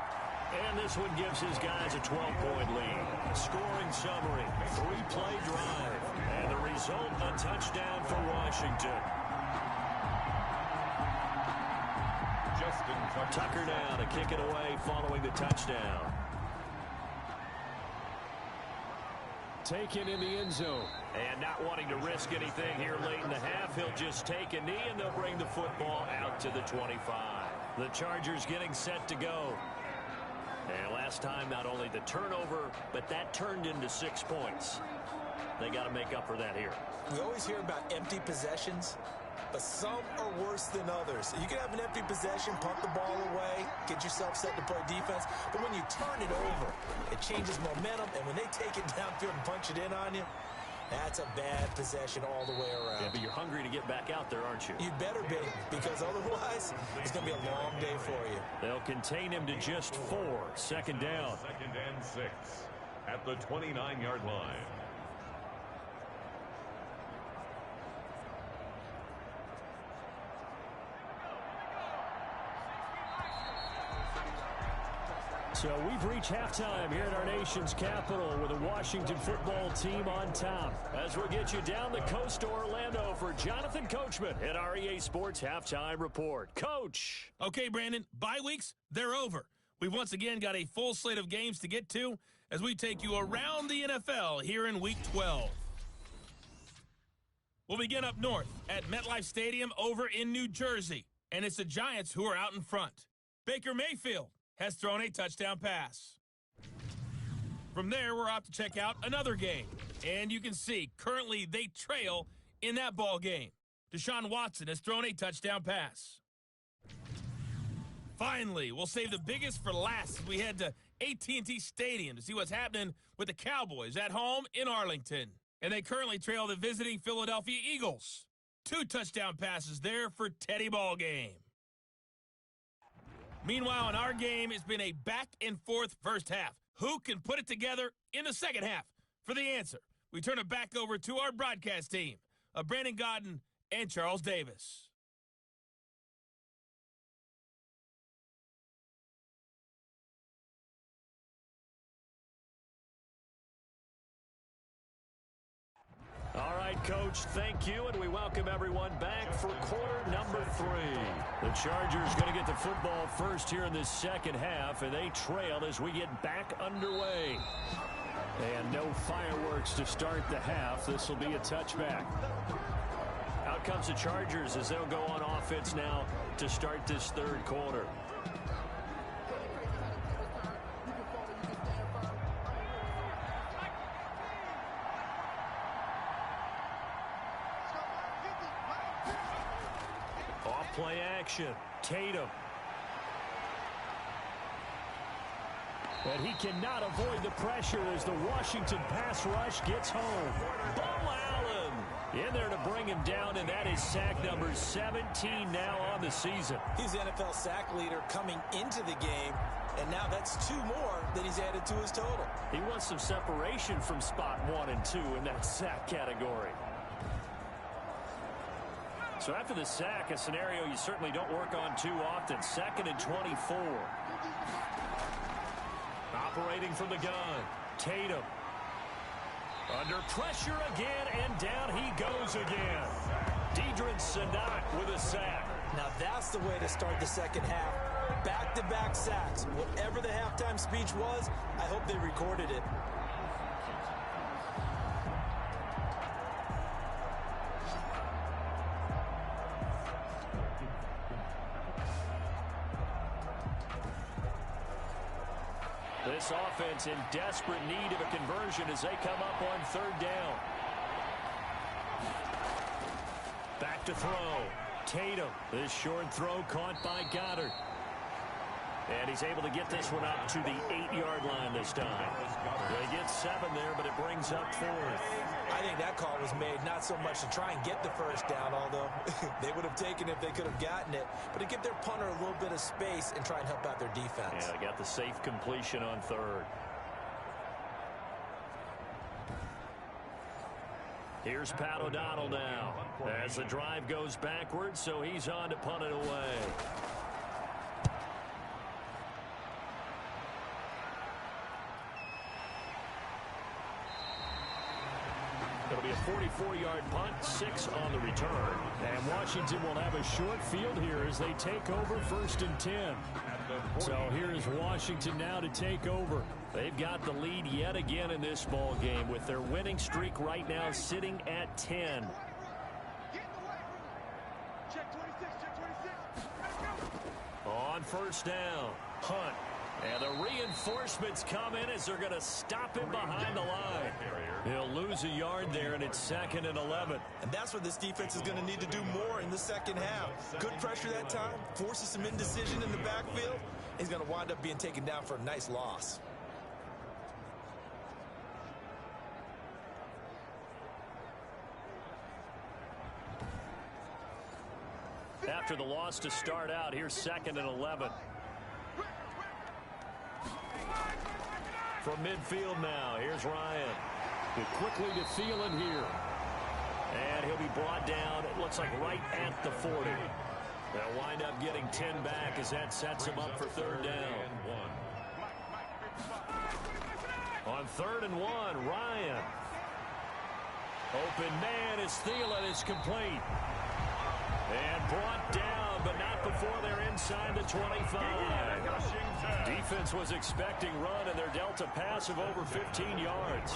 And this one gives his guys a 12-point lead. Scoring summary, 3-play drive. And the result, a touchdown for Washington. Tucker now to kick it away following the touchdown. Taken in the end zone. And not wanting to risk anything here late in the half, he'll just take a knee and they'll bring the football out to the 25. The Chargers getting set to go. And last time, not only the turnover, but that turned into 6 points. They got to make up for that here. We always hear about empty possessions, but some are worse than others. You can have an empty possession, punt the ball away, get yourself set to play defense, but when you turn it over, it changes momentum, and when they take it downfield and punch it in on you, that's a bad possession all the way around. Yeah, but you're hungry to get back out there, aren't you? You better be, because otherwise, it's going to be a long day for you. They'll contain him to just 4. Second down. 2nd and 6 at the 29-yard line. So we've reached halftime here at our nation's capital with the Washington football team on top. As we'll get you down the coast to Orlando for Jonathan Coachman at our EA Sports Halftime Report. Coach. Okay, Brandon, bye weeks, they're over. We've once again got a full slate of games to get to as we take you around the NFL here in Week 12. We'll begin up north at MetLife Stadium over in New Jersey, and it's the Giants who are out in front. Baker Mayfield has thrown a touchdown pass. From there, we're off to check out another game. And you can see, currently, they trail in that ball game. Deshaun Watson has thrown a touchdown pass. Finally, we'll save the biggest for last as we head to AT&T Stadium to see what's happening with the Cowboys at home in Arlington. And they currently trail the visiting Philadelphia Eagles. 2 touchdown passes there for Teddy Ballgame. Meanwhile, in our game, it's been a back-and-forth first half. Who can put it together in the second half? For the answer, we turn it back over to our broadcast team of Brandon Godden and Charles Davis. All right, Coach, thank you, and we welcome everyone back for quarter number 3. The Chargers going to get the football first here in this second half, and they trail as we get back underway. And no fireworks to start the half. This will be a touchback. Out comes the Chargers as they'll go on offense now to start this third quarter. Play action. Tatum. And he cannot avoid the pressure as the Washington pass rush gets home. Bo Allen in there to bring him down, and that is sack number 17 now on the season. He's the NFL sack leader coming into the game, and now that's 2 more that he's added to his total. He wants some separation from spot 1 and 2 in that sack category. So after the sack, a scenario you certainly don't work on too often. 2nd and 24. Operating from the gun. Tatum. Under pressure again, and down he goes again. Deidrin Sanat with a sack. Now that's the way to start the second half. Back-to-back sacks. Whatever the halftime speech was, I hope they recorded it. This offense in desperate need of a conversion as they come up on 3rd down. Back to throw. Tatum. This short throw caught by Goddard. And he's able to get this one up to the 8-yard line this time. They get 7 there, but it brings up 4th. I think that call was made not so much to try and get the first down, although they would have taken it if they could have gotten it, but to give their punter a little bit of space and try and help out their defense. Yeah, they got the safe completion on 3rd. Here's Pat O'Donnell now as the drive goes backwards, so he's on to punt it away. It'll be a 44-yard punt, 6 on the return. And Washington will have a short field here as they take over 1st and 10. So here's Washington now to take over. They've got the lead yet again in this ball game with their winning streak right now sitting at 10. On 1st down, Hunt. And the reinforcements come in as they're going to stop him behind the line. He'll lose a yard there, and it's 2nd and 11. And that's what this defense is going to need to do more in the second half. Good pressure that time, forces some indecision in the backfield. He's going to wind up being taken down for a nice loss. After the loss to start out, here's 2nd and 11. From midfield now, here's Ryan. Quickly to Thielen here. And he'll be brought down, it looks like right at the 40. They'll wind up getting 10 back as that sets him up for 3rd down. On 3rd and 1, Ryan. Open man as Thielen is complete. And brought down, but not before they're inside the 25. Defense was expecting run, and they're dealt a pass of over 15 yards.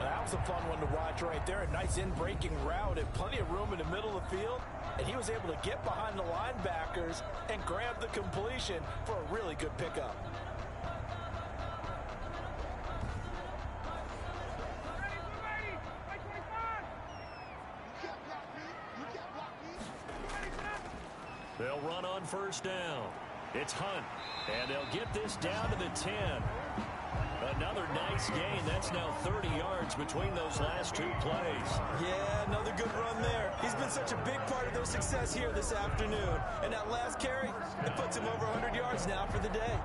That was a fun one to watch right there. A nice in-breaking route and plenty of room in the middle of the field. And he was able to get behind the linebackers and grab the completion for a really good pickup. They'll run on 1st down. It's Hunt, and they'll get this down to the 10. Another nice gain. That's now 30 yards between those last 2 plays. Yeah, another good run there. He's been such a big part of their success here this afternoon. And that last carry, it puts him over 100 yards now for the day.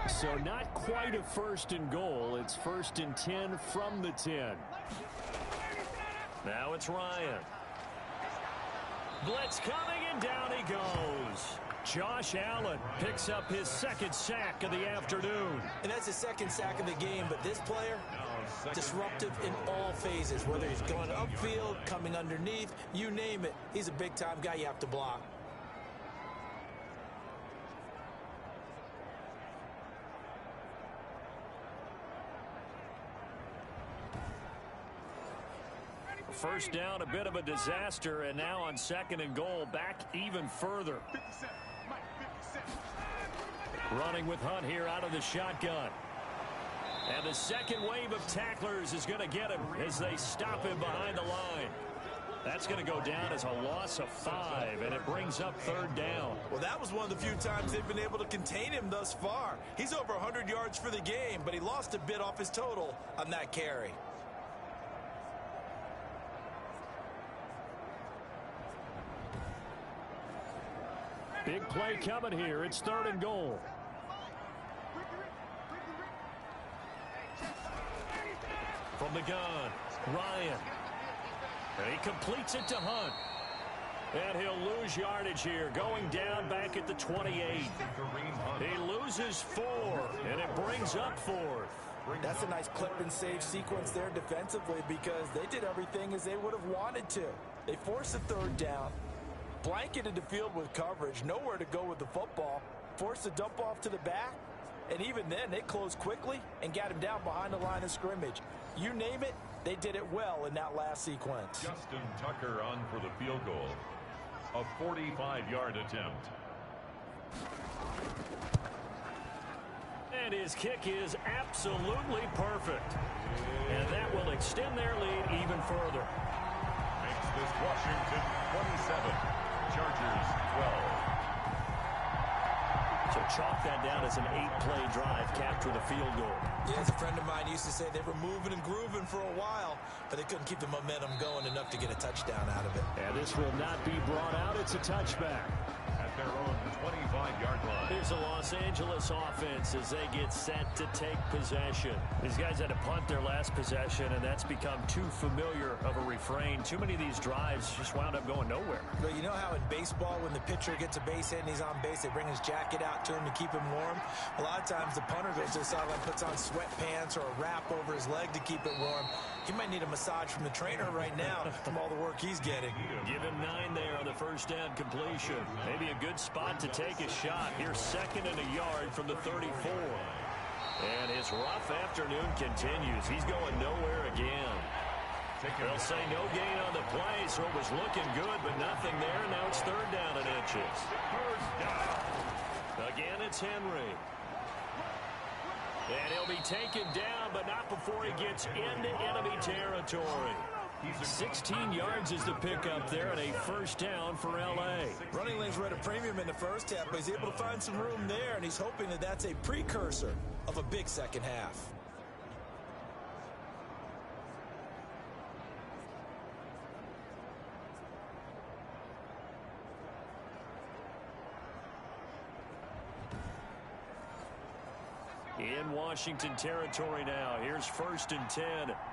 So not quite a 1st and goal. It's 1st and 10 from the 10. Now it's Ryan. Blitz coming, and down he goes. Josh Allen picks up his 2nd sack of the afternoon. And that's his 2nd sack of the game, but this player, disruptive in all phases, whether he's going upfield, coming underneath, you name it. He's a big-time guy you have to block. First down, a bit of a disaster, and now on 2nd and goal, back even further. Running with Hunt here out of the shotgun. And the second wave of tacklers is going to get him as they stop him behind the line. That's going to go down as a loss of 5, and it brings up 3rd down. Well, that was one of the few times they've been able to contain him thus far. He's over 100 yards for the game, but he lost a bit off his total on that carry. Big play coming here. It's 3rd and goal. From the gun, Ryan. And he completes it to Hunt. And he'll lose yardage here, going down back at the 28. He loses 4, and it brings up 4th. That's a nice clip and save sequence there defensively because they did everything as they would have wanted to. They forced a 3rd down, blanketed the field with coverage, nowhere to go with the football, forced a dump off to the back, and even then they closed quickly and got him down behind the line of scrimmage. You name it, they did it well in that last sequence. Justin Tucker on for the field goal. A 45-yard attempt. And his kick is absolutely perfect. And that will extend their lead even further. Makes this Washington 27, Chargers 12. So chalk that down as an 8-play drive, capture the field goal. Yeah, as a friend of mine used to say, they were moving and grooving for a while, but they couldn't keep the momentum going enough to get a touchdown out of it. And this will not be brought out. It's a touchback. At their own 25-yard line. Here's the Los Angeles offense as they get set to take possession. These guys had to punt their last possession, and that's become too familiar of a refrain. Too many of these drives just wound up going nowhere. But you know how in baseball, when the pitcher gets a base hit and he's on base, they bring his jacket out to him to keep him warm? A lot of times the punter goes to the sideline, puts on sweatpants or a wrap over his leg to keep it warm. He might need a massage from the trainer right now from all the work he's getting. Give him 9 there on the first down completion. Maybe a good spot to take a shot. Here's 2nd and a yard from the 34. And his rough afternoon continues. He's going nowhere again. They'll say no gain on the play, so it was looking good, but nothing there. Now it's 3rd down and inches. Again, it's Henry. And he'll be taken down, but not before he gets into enemy territory. 16 yards is the pickup there, and a first down for L.A. Running lanes were at a premium in the first half, but he's able to find some room there, and he's hoping that that's a precursor of a big second half. In Washington territory now. Here's 1st and 10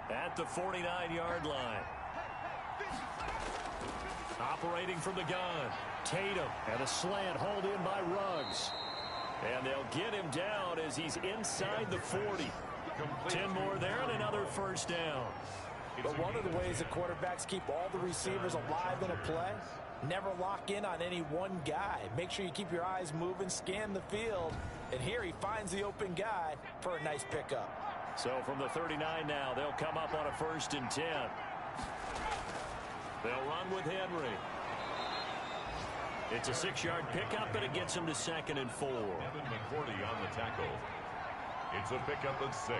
at the 49-yard line. Operating from the gun. Tatum and a slant hauled in by Ruggs. And they'll get him down as he's inside the 40. 10 more there and another first down. But one of the ways that quarterbacks keep all the receivers alive in a play, never lock in on any one guy. Make sure you keep your eyes moving, scan the field. And here he finds the open guy for a nice pickup. So from the 39 now, they'll come up on a 1st and 10. They'll run with Henry. It's a 6-yard pickup, and it gets him to 2nd and 4. Evan McCourty on the tackle. It's a pickup of 6.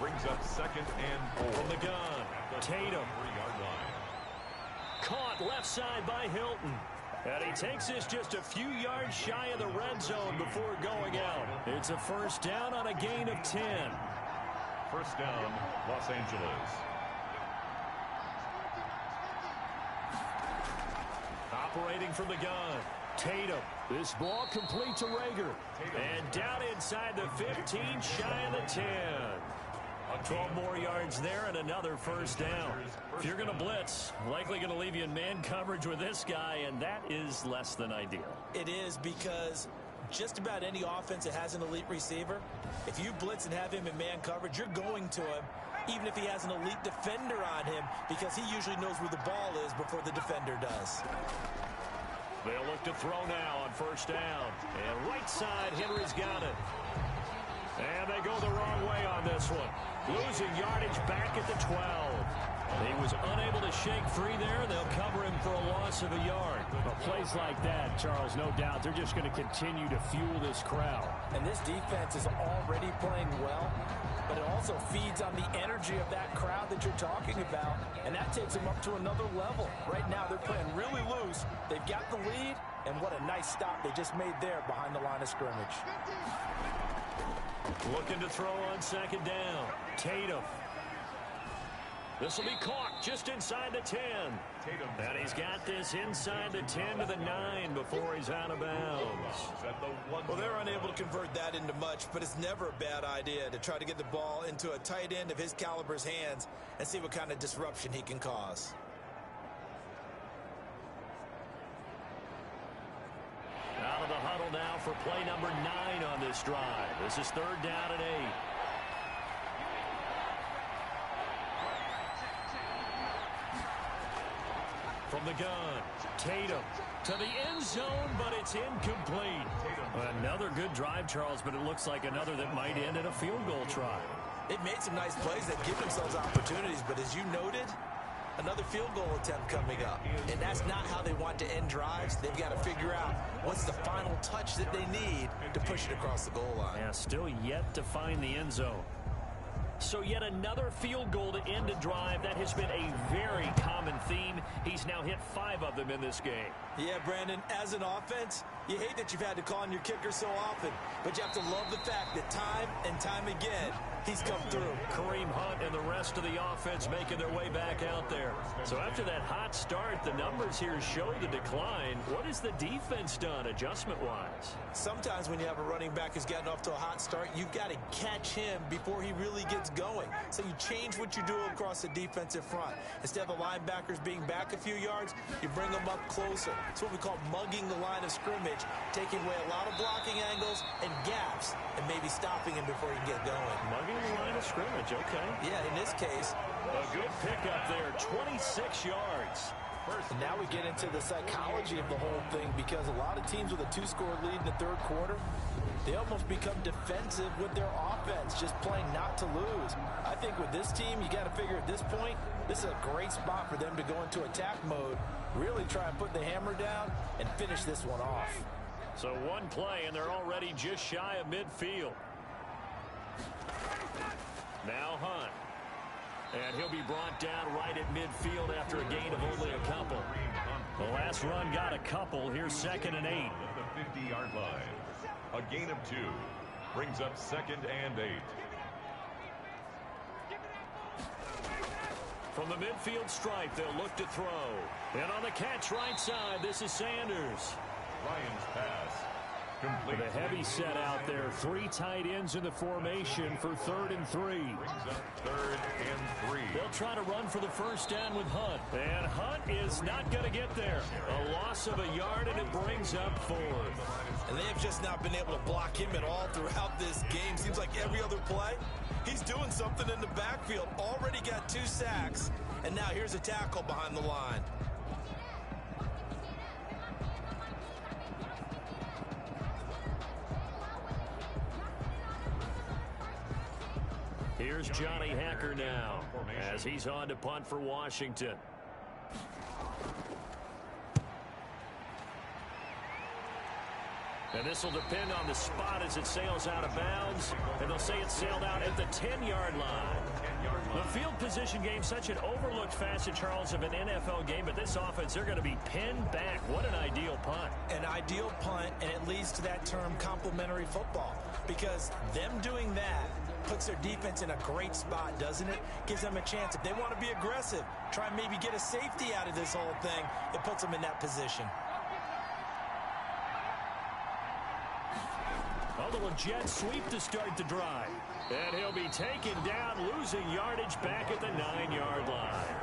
Brings up 2nd and 4. From the gun, Tatum. 3-yard line. Caught left side by Hilton. And he takes this just a few yards shy of the red zone before going out. It's a first down on a gain of 10. First down, Los Angeles. Operating from the gun, Tatum. This ball complete to Rager. And down inside the 15, shy of the 10. 12 more yards there and another first down. If you're going to blitz, likely going to leave you in man coverage with this guy, and that is less than ideal. It is, because just about any offense that has an elite receiver, if you blitz and have him in man coverage, you're going to him, even if he has an elite defender on him, because he usually knows where the ball is before the defender does. They'll look to throw now on first down. And right side, Henry's got it. And they go the wrong way on this one. Losing yardage back at the 12. He was unable to shake free there. They'll cover him for a loss of a yard. Well, plays like that, Charles, no doubt, they're just going to continue to fuel this crowd. And this defense is already playing well, but it also feeds on the energy of that crowd that you're talking about, and that takes them up to another level. Right now, they're playing really loose. They've got the lead, and what a nice stop they just made there behind the line of scrimmage. Looking to throw on second down. Tatum. This will be caught just inside the 10. And he's got this inside the 10 to the 9 before he's out of bounds. Well, they're unable to convert that into much, but it's never a bad idea to try to get the ball into a tight end of his caliber's hands and see what kind of disruption he can cause. Out of the huddle now for play number 9 on this drive. This is 3rd down and 8. From the gun, Tatum to the end zone, but it's incomplete. Another good drive, Charles, but it looks like another that might end in a field goal try. They've made some nice plays that give themselves opportunities, but as you noted, another field goal attempt coming up. And that's not how they want to end drives. They've got to figure out what's the final touch that they need to push it across the goal line. Yeah, still yet to find the end zone. So yet another field goal to end a drive. That has been a very common theme. He's now hit 5 of them in this game. Yeah, Brandon, as an offense, you hate that you've had to call on your kicker so often, but you have to love the fact that time and time again, he's come through. Kareem Hunt and the rest of the offense making their way back out there. So after that hot start, the numbers here show the decline. What has the defense done adjustment-wise? Sometimes when you have a running back who's gotten off to a hot start, you've got to catch him before he really gets going. So you change what you do across the defensive front. Instead of the linebackers being back a few yards, you bring them up closer. It's what we call mugging the line of scrimmage, taking away a lot of blocking angles and gaps, and maybe stopping him before he can get going. Mugging the line of scrimmage, okay. Yeah, in this case. A good pickup there, 26 yards. And now we get into the psychology of the whole thing, because a lot of teams with a 2-score lead in the third quarter, they almost become defensive with their offense, just playing not to lose. I think with this team, you got to figure at this point, this is a great spot for them to go into attack mode, really try and put the hammer down and finish this one off. So one play, and they're already just shy of midfield. Now Hunt. And he'll be brought down right at midfield after a gain of only a couple. The last run got a couple. Here's 2nd and 8. At the 50-yard line. A gain of 2 brings up 2nd and 8. From the midfield stripe, they'll look to throw. And on the catch right side, this is Sanders. Ryan's pass. Complete. With a heavy set out there. 3 tight ends in the formation for 3rd and 3. Brings up 3rd and 3. They'll try to run for the first down with Hunt. And Hunt is not going to get there. A loss of a yard, and it brings up 4th. And they have just not been able to block him at all throughout this game. Seems like every other play, he's doing something in the backfield. Already got 2 sacks, and now here's a tackle behind the line. Here's Johnny Hacker now as he's on to punt for Washington. And this will depend on the spot as it sails out of bounds. And they'll say it sailed out at the 10-yard line. The field position game, such an overlooked facet, Charles, of an NFL game. But this offense, they're going to be pinned back. What an ideal punt. An ideal punt, and it leads to that term complementary football. Because them doing that puts their defense in a great spot, doesn't it? Gives them a chance. If they want to be aggressive, try and maybe get a safety out of this whole thing, it puts them in that position. A little jet sweep to start the drive. And he'll be taken down, losing yardage back at the 9-yard line.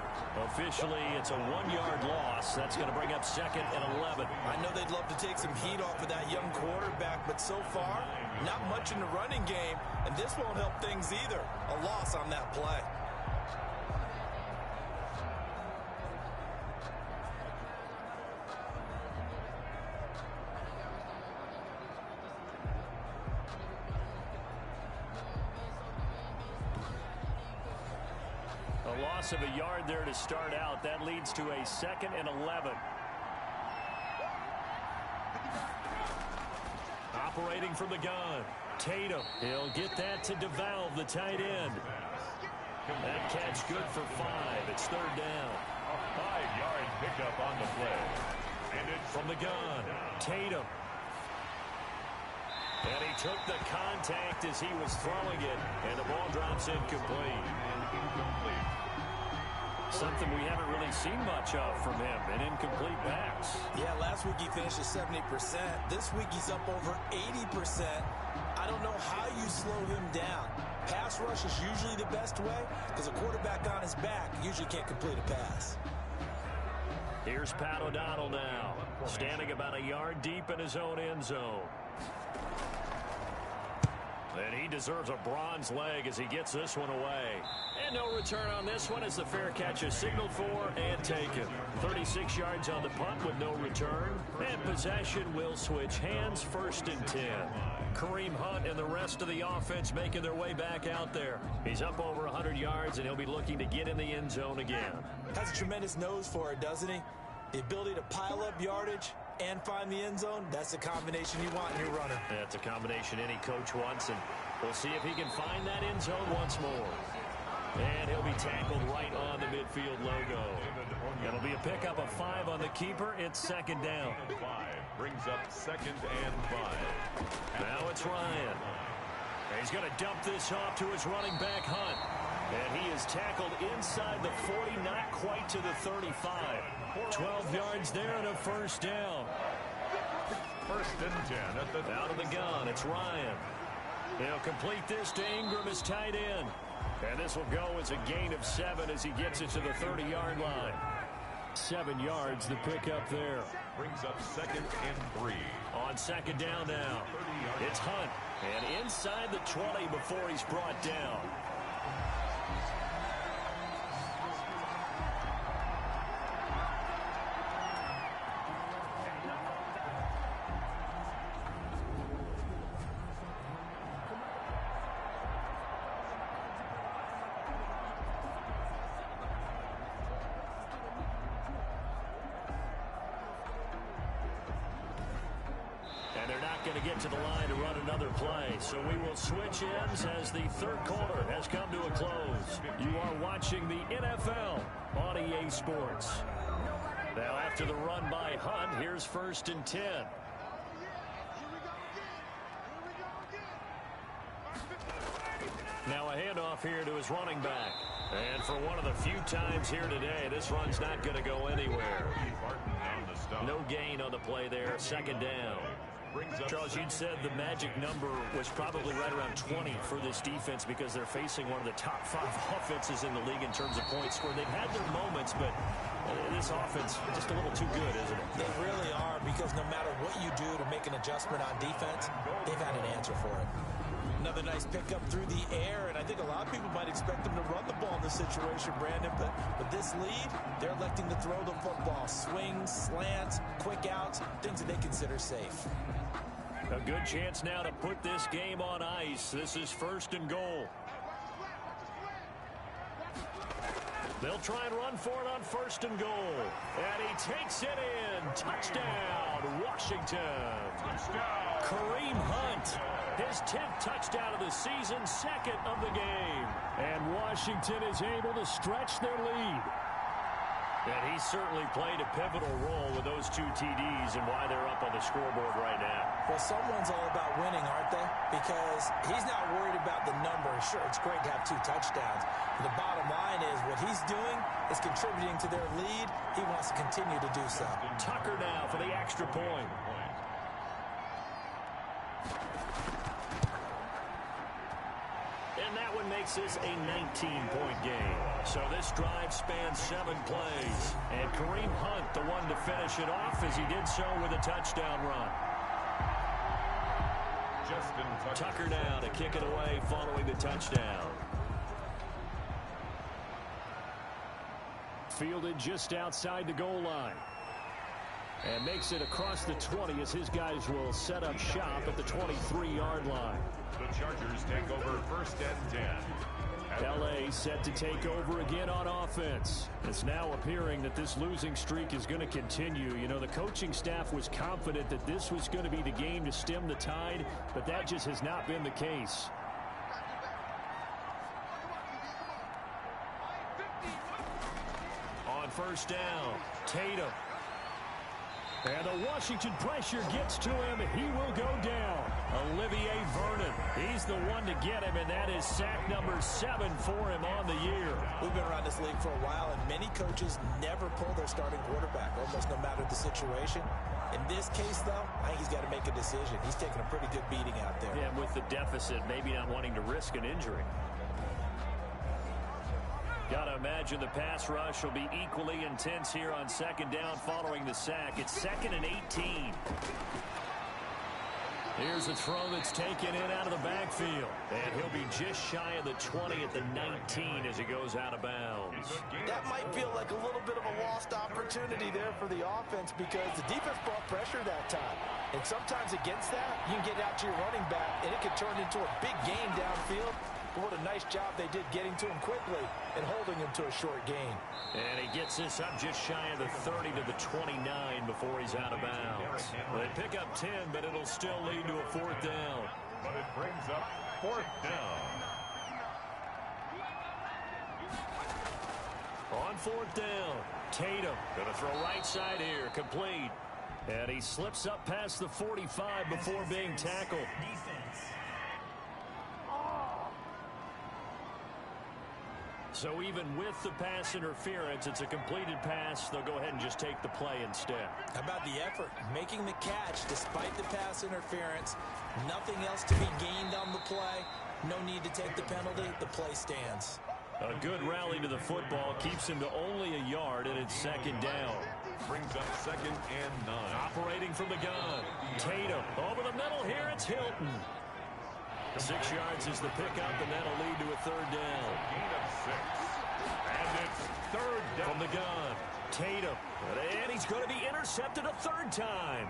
Officially, it's a 1-yard loss. That's going to bring up 2nd and 11. I know they'd love to take some heat off of that young quarterback, but so far, not much in the running game, and this won't help things either. A loss on that play. A loss of a yard there to start out. That leads to a 2nd and 11. Operating from the gun. Tatum. He'll get that to devalve the tight end. That catch good for 5. It's 3rd down. A 5-yard pickup on the play. And it's from the gun. Tatum. And he took the contact as he was throwing it. And the ball drops incomplete. Something we haven't really seen much of from him, an incomplete pass. Yeah, last week he finished at 70%. This week he's up over 80%. I don't know how you slow him down. Pass rush is usually the best way because a quarterback on his back usually can't complete a pass. Here's Pat O'Donnell now, standing about a yard deep in his own end zone. And he deserves a bronze leg as he gets this one away. And no return on this one as the fair catch is signaled for and taken. 36 yards on the punt with no return. And possession will switch hands, 1st and 10. Kareem Hunt and the rest of the offense making their way back out there. He's up over 100 yards, and he'll be looking to get in the end zone again. Has a tremendous nose for it, doesn't he? The ability to pile up yardage and find the end zone, that's the combination you want in your runner. That's a combination any coach wants, and we'll see if he can find that end zone once more. And he'll be tackled right on the midfield logo. It'll be a pickup of 5 on the keeper. It's 2nd down. 5 brings up 2nd and 5. Now it's Ryan. He's going to dump this off to his running back, Hunt. And he is tackled inside the 40, not quite to the 35. 12 yards there and a 1st down. 1st and 10 at the out of the gun. It's Ryan. He'll complete this to Ingram as tight end. And this will go as a gain of 7 as he gets it to the 30-yard line. 7 yards, the pickup there. Brings up 2nd and 3. On 2nd down now. It's Hunt. And inside the 20 before he's brought down. And they're not going to get to the line to run another play. So we will switch ends as the 3rd quarter has come to a close. You are watching the NFL on EA Sports. Now after the run by Hunt, here's 1st and 10. Now a handoff here to his running back. And for one of the few times here today, this run's not going to go anywhere. No gain on the play there, 2nd down. Charles, you'd said the magic number was probably right around 20 for this defense because they're facing one of the top 5 offenses in the league in terms of points scored. They've had their moments, but this offense just a little too good, isn't it? They really are, because no matter what you do to make an adjustment on defense, they've had an answer for it. Another nice pickup through the air, and I think a lot of people might expect them to run the ball in this situation, Brandon, but with this lead, they're electing to throw the football. Swings, slants, quick outs, things that they consider safe. A good chance now to put this game on ice. This is 1st and goal. They'll try and run for it on 1st and goal. And he takes it in. Touchdown, Washington. touchdown. Kareem Hunt. His 10th touchdown of the season, 2nd of the game. And Washington is able to stretch their lead. And he certainly played a pivotal role with those 2 TDs and why they're up on the scoreboard right now. Well, someone's all about winning, aren't they? Because he's not worried about the number. Sure, it's great to have 2 touchdowns. But the bottom line is what he's doing is contributing to their lead. He wants to continue to do so. Tucker now for the extra point. And that one makes this a 19-point game. So this drive spans 7 plays. And Kareem Hunt, the one to finish it off, as he did so with a touchdown run. Tucker now to kick it away following the touchdown. Fielded just outside the goal line. And makes it across the 20 as his guys will set up shop at the 23-yard line. The Chargers take over 1st and 10. L.A. set to take over again on offense. It's now appearing that this losing streak is going to continue. You know, the coaching staff was confident that this was going to be the game to stem the tide, but that just has not been the case. On 1st down, Tatum. And the Washington pressure gets to him. He will go down. Olivier Vernon. He's the one to get him, and that is sack number 7 for him on the year. We've been around this league for a while, and many coaches never pull their starting quarterback, almost no matter the situation. In this case, though, I think he's got to make a decision. He's taking a pretty good beating out there. Yeah, and with the deficit, maybe not wanting to risk an injury. Got to imagine the pass rush will be equally intense here on 2nd down following the sack. It's 2nd and 18. Here's a throw that's taken in out of the backfield. And he'll be just shy of the 20 at the 19 as he goes out of bounds. That might feel like a little bit of a lost opportunity there for the offense because the defense brought pressure that time. And sometimes against that, you can get out to your running back, and it could turn into a big gain downfield. But what a nice job they did getting to him quickly and holding him to a short gain. And he gets this up just shy of the 30 to the 29 before he's out of bounds. They pick up 10, but it'll still lead to a 4th down. But it brings up 4th down. On 4th down, Tatum going to throw right side here, complete. And he slips up past the 45 before being tackled. So even with the pass interference, it's a completed pass. They'll go ahead and just take the play instead. How about the effort? Making the catch despite the pass interference. Nothing else to be gained on the play. No need to take the penalty. The play stands. A good rally to the football keeps him to only a yard, and it's 2nd down. Brings up 2nd and 9. Operating from the gun. Tatum over the middle here. It's Hilton. 6 yards is the pickup, and that'll lead to a 3rd down. Gain of 6. And it's 3rd down. From the gun, Tatum. And he's going to be intercepted a 3rd time.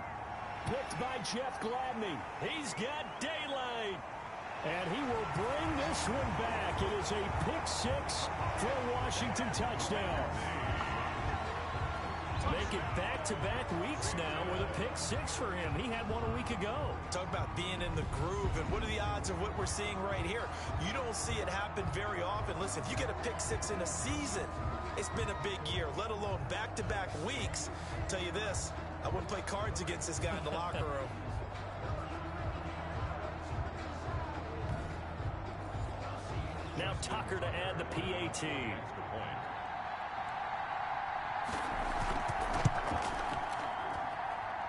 Picked by Jeff Gladney. He's got daylight. And he will bring this one back. It is a pick-6 for a Washington touchdown. Make it back-to-back weeks now with a pick-6 for him. He had one a week ago. Talk about being in the groove, and what are the odds of what we're seeing right here? You don't see it happen very often. Listen, if you get a pick-6 in a season, it's been a big year, let alone back-to-back weeks. I'll tell you this, I wouldn't play cards against this guy in the locker room. Now Tucker to add the PAT.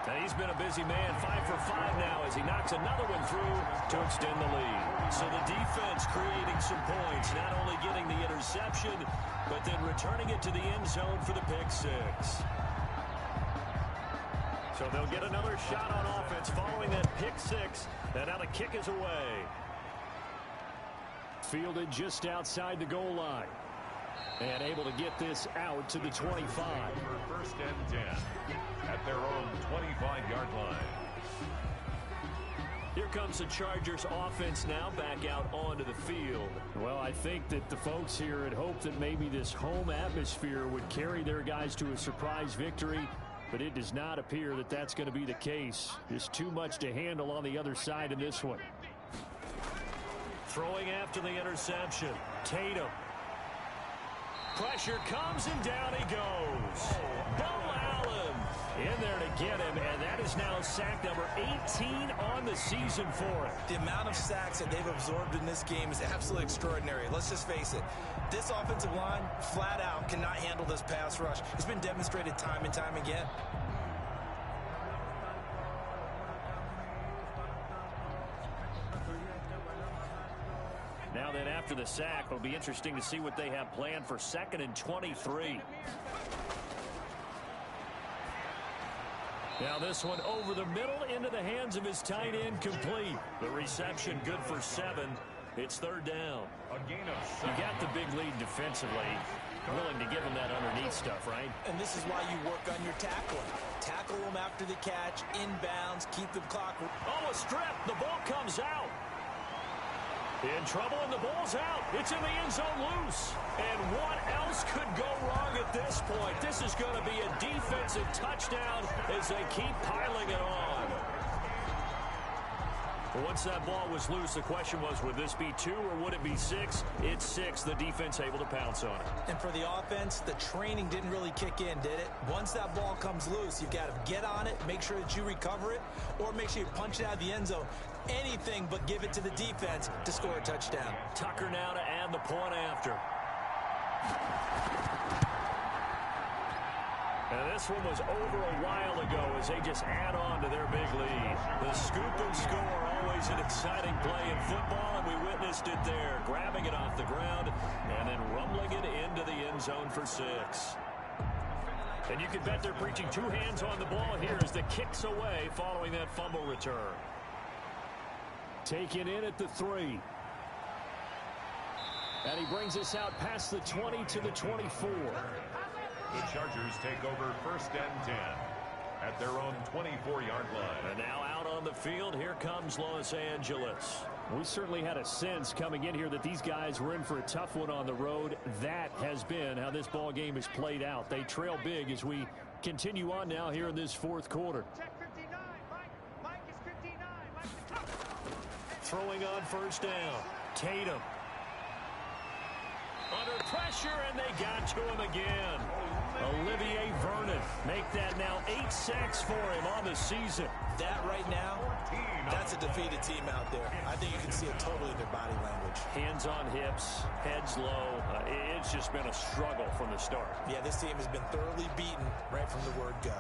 And he's been a busy man, 5 for 5 now as he knocks another one through to extend the lead. So the defense creating some points, not only getting the interception, but then returning it to the end zone for the pick-6. So they'll get another shot on offense following that pick-6, and now the kick is away. Fielded just outside the goal line. And able to get this out to the 25. For 1st and 10 at their own 25-yard line. Here comes the Chargers offense now back out onto the field. Well, I think that the folks here had hoped that maybe this home atmosphere would carry their guys to a surprise victory, but it does not appear that that's going to be the case. There's too much to handle on the other side in this one. Throwing after the interception, Tatum. Pressure comes, and down he goes. Bo Allen in there to get him, and that is now sack number 18 on the season for him. The amount of sacks that they've absorbed in this game is absolutely extraordinary. Let's just face it. This offensive line, flat out, cannot handle this pass rush. It's been demonstrated time and time again. Now then, after the sack, it'll be interesting to see what they have planned for 2nd and 23. Now this one over the middle into the hands of his tight end, complete. The reception good for 7. It's 3rd down. A gain of 7. You got the big lead defensively. Willing to give him that underneath stuff, right? And this is why you work on your tackling. Tackle them after the catch, inbounds, keep the clock. Oh, a strip. The ball comes out. In trouble, and the ball's out. It's in the end zone loose. And what else could go wrong at this point? This is going to be a defensive touchdown as they keep piling it on. Once that ball was loose, the question was, would this be 2 or would it be 6? It's 6. The defense able to pounce on it. And for the offense, the training didn't really kick in, did it? Once that ball comes loose, you've got to get on it, make sure that you recover it, or make sure you punch it out of the end zone. Anything but give it to the defense to score a touchdown. Tucker now to add the point after. And this one was over a while ago as they just add on to their big lead. The scoop and score, always an exciting play in football, and we witnessed it there. Grabbing it off the ground and then rumbling it into the end zone for 6. And you can bet they're preaching 2 hands on the ball here as the kick's away following that fumble return. Taken in at the 3. And he brings us out past the 20 to the 24. The Chargers take over 1st and 10 at their own 24-yard line. And now out on the field, here comes Los Angeles. We certainly had a sense coming in here that these guys were in for a tough one on the road. That has been how this ball game has played out. They trail big as we continue on now here in this 4th quarter. Throwing on 1st down. Tatum. Under pressure, and they got to him again. Olivier Vernon make that now 8 sacks for him on the season. That right now, that's a defeated team out there. I think you can see it totally in their body language. Hands on hips, heads low. It's just been a struggle from the start. Yeah, this team has been thoroughly beaten right from the word go.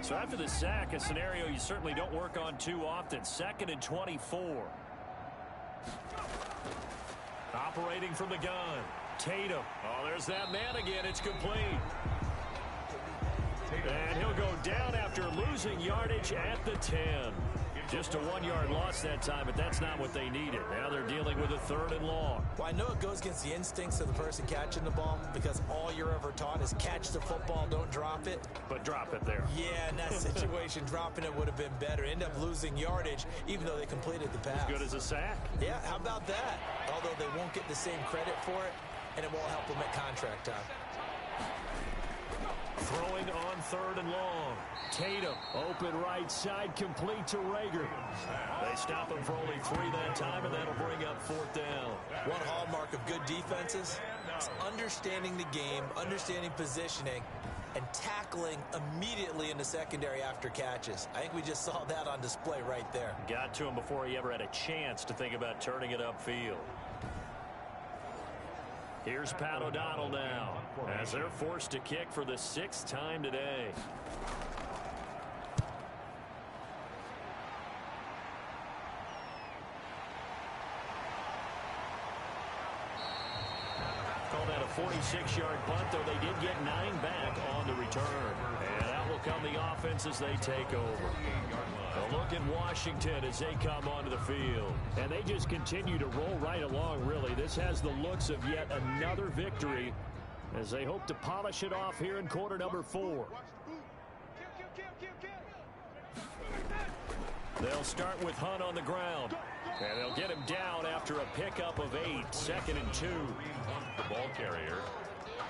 So after the sack, a scenario you certainly don't work on too often. 2nd and 24. Operating from the gun. Tatum. Oh, there's that man again. It's complete. And he'll go down after losing yardage at the 10. Just a 1-yard loss that time, but that's not what they needed. Now they're dealing with a 3rd and long. Well, I know it goes against the instincts of the person catching the ball because all you're ever taught is catch the football, don't drop it. But drop it there. Yeah, in that situation, dropping it would have been better. End up losing yardage, even though they completed the pass. As good as a sack. Yeah, how about that? Although they won't get the same credit for it, and it won't help them at contract time. Throwing on 3rd and long. Tatum. Open right side, complete to Rager. They stop him for only 3 that time, and that'll bring up 4th down. One hallmark of good defenses is understanding the game, understanding positioning, and tackling immediately in the secondary after catches. I think we just saw that on display right there. Got to him before he ever had a chance to think about turning it upfield. Here's Pat O'Donnell now, as they're forced to kick for the 6th time today. Call that a 46-yard punt, though they did get 9 back on the return. And out will come the offense as they take over. A look at Washington as they come onto the field. And they just continue to roll right along, really. This has the looks of yet another victory as they hope to polish it off here in quarter number 4. They'll start with Hunt on the ground. And they'll get him down after a pickup of 8, 2nd and 2. The ball carrier,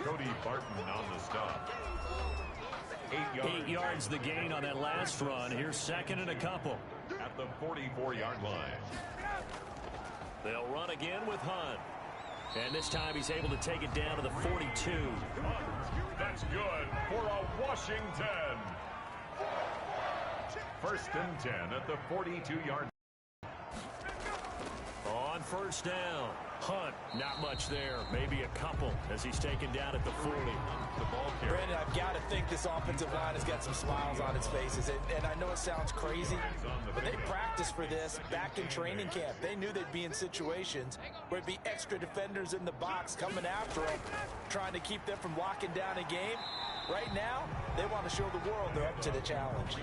Cody Barton on the stop. 8 yards. 8 yards the gain on that last run. Here's 2nd and a couple. At the 44-yard line. They'll run again with Hunt. And this time he's able to take it down to the 42. That's good for a Washington. 1st and 10 at the 42-yard. On 1st down, Hunt, not much there. Maybe a couple as he's taken down at the 40. The ball carrier. Brandon, I've got to think this offensive line has got some smiles on its faces. And I know it sounds crazy, but they practiced for this back in training camp. They knew they'd be in situations where it'd be extra defenders in the box coming after them, trying to keep them from locking down a game. Right now, they want to show the world they're up to the challenge.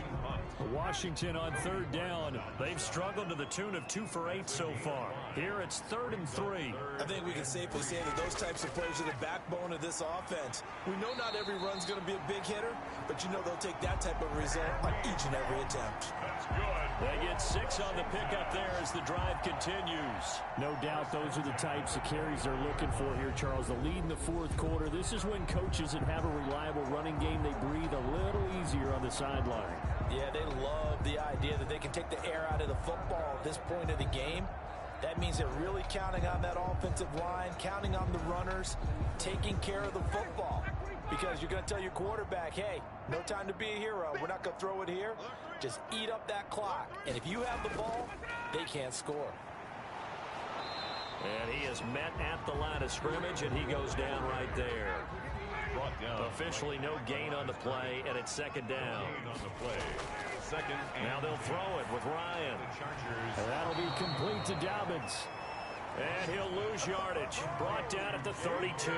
Washington on 3rd down. They've struggled to the tune of 2 for 8 so far. Here it's 3rd and 3. I think we can safely say that those types of plays are the backbone of this offense. We know not every run's going to be a big hitter, but you know they'll take that type of result on each and every attempt. That's good. They get 6 on the pickup there as the drive continues. No doubt those are the types of carries they're looking for here, Charles. The lead in the 4th quarter. This is when coaches that have a reliable running game, they breathe a little easier on the sideline. Yeah, they love the idea that they can take the air out of the football at this point of the game. That means they're really counting on that offensive line, counting on the runners, taking care of the football. Because you're going to tell your quarterback, hey, no time to be a hero. We're not going to throw it here. Just eat up that clock. And if you have the ball, they can't score. And he is met at the line of scrimmage, and he goes down right there. Brought down. Officially no gain on the play, and it's 2nd down. Gain on the play. 2nd and Now they'll throw it with Ryan. the Chargers. And that'll be complete to Dobbins. And he'll lose yardage. Brought down at the 32.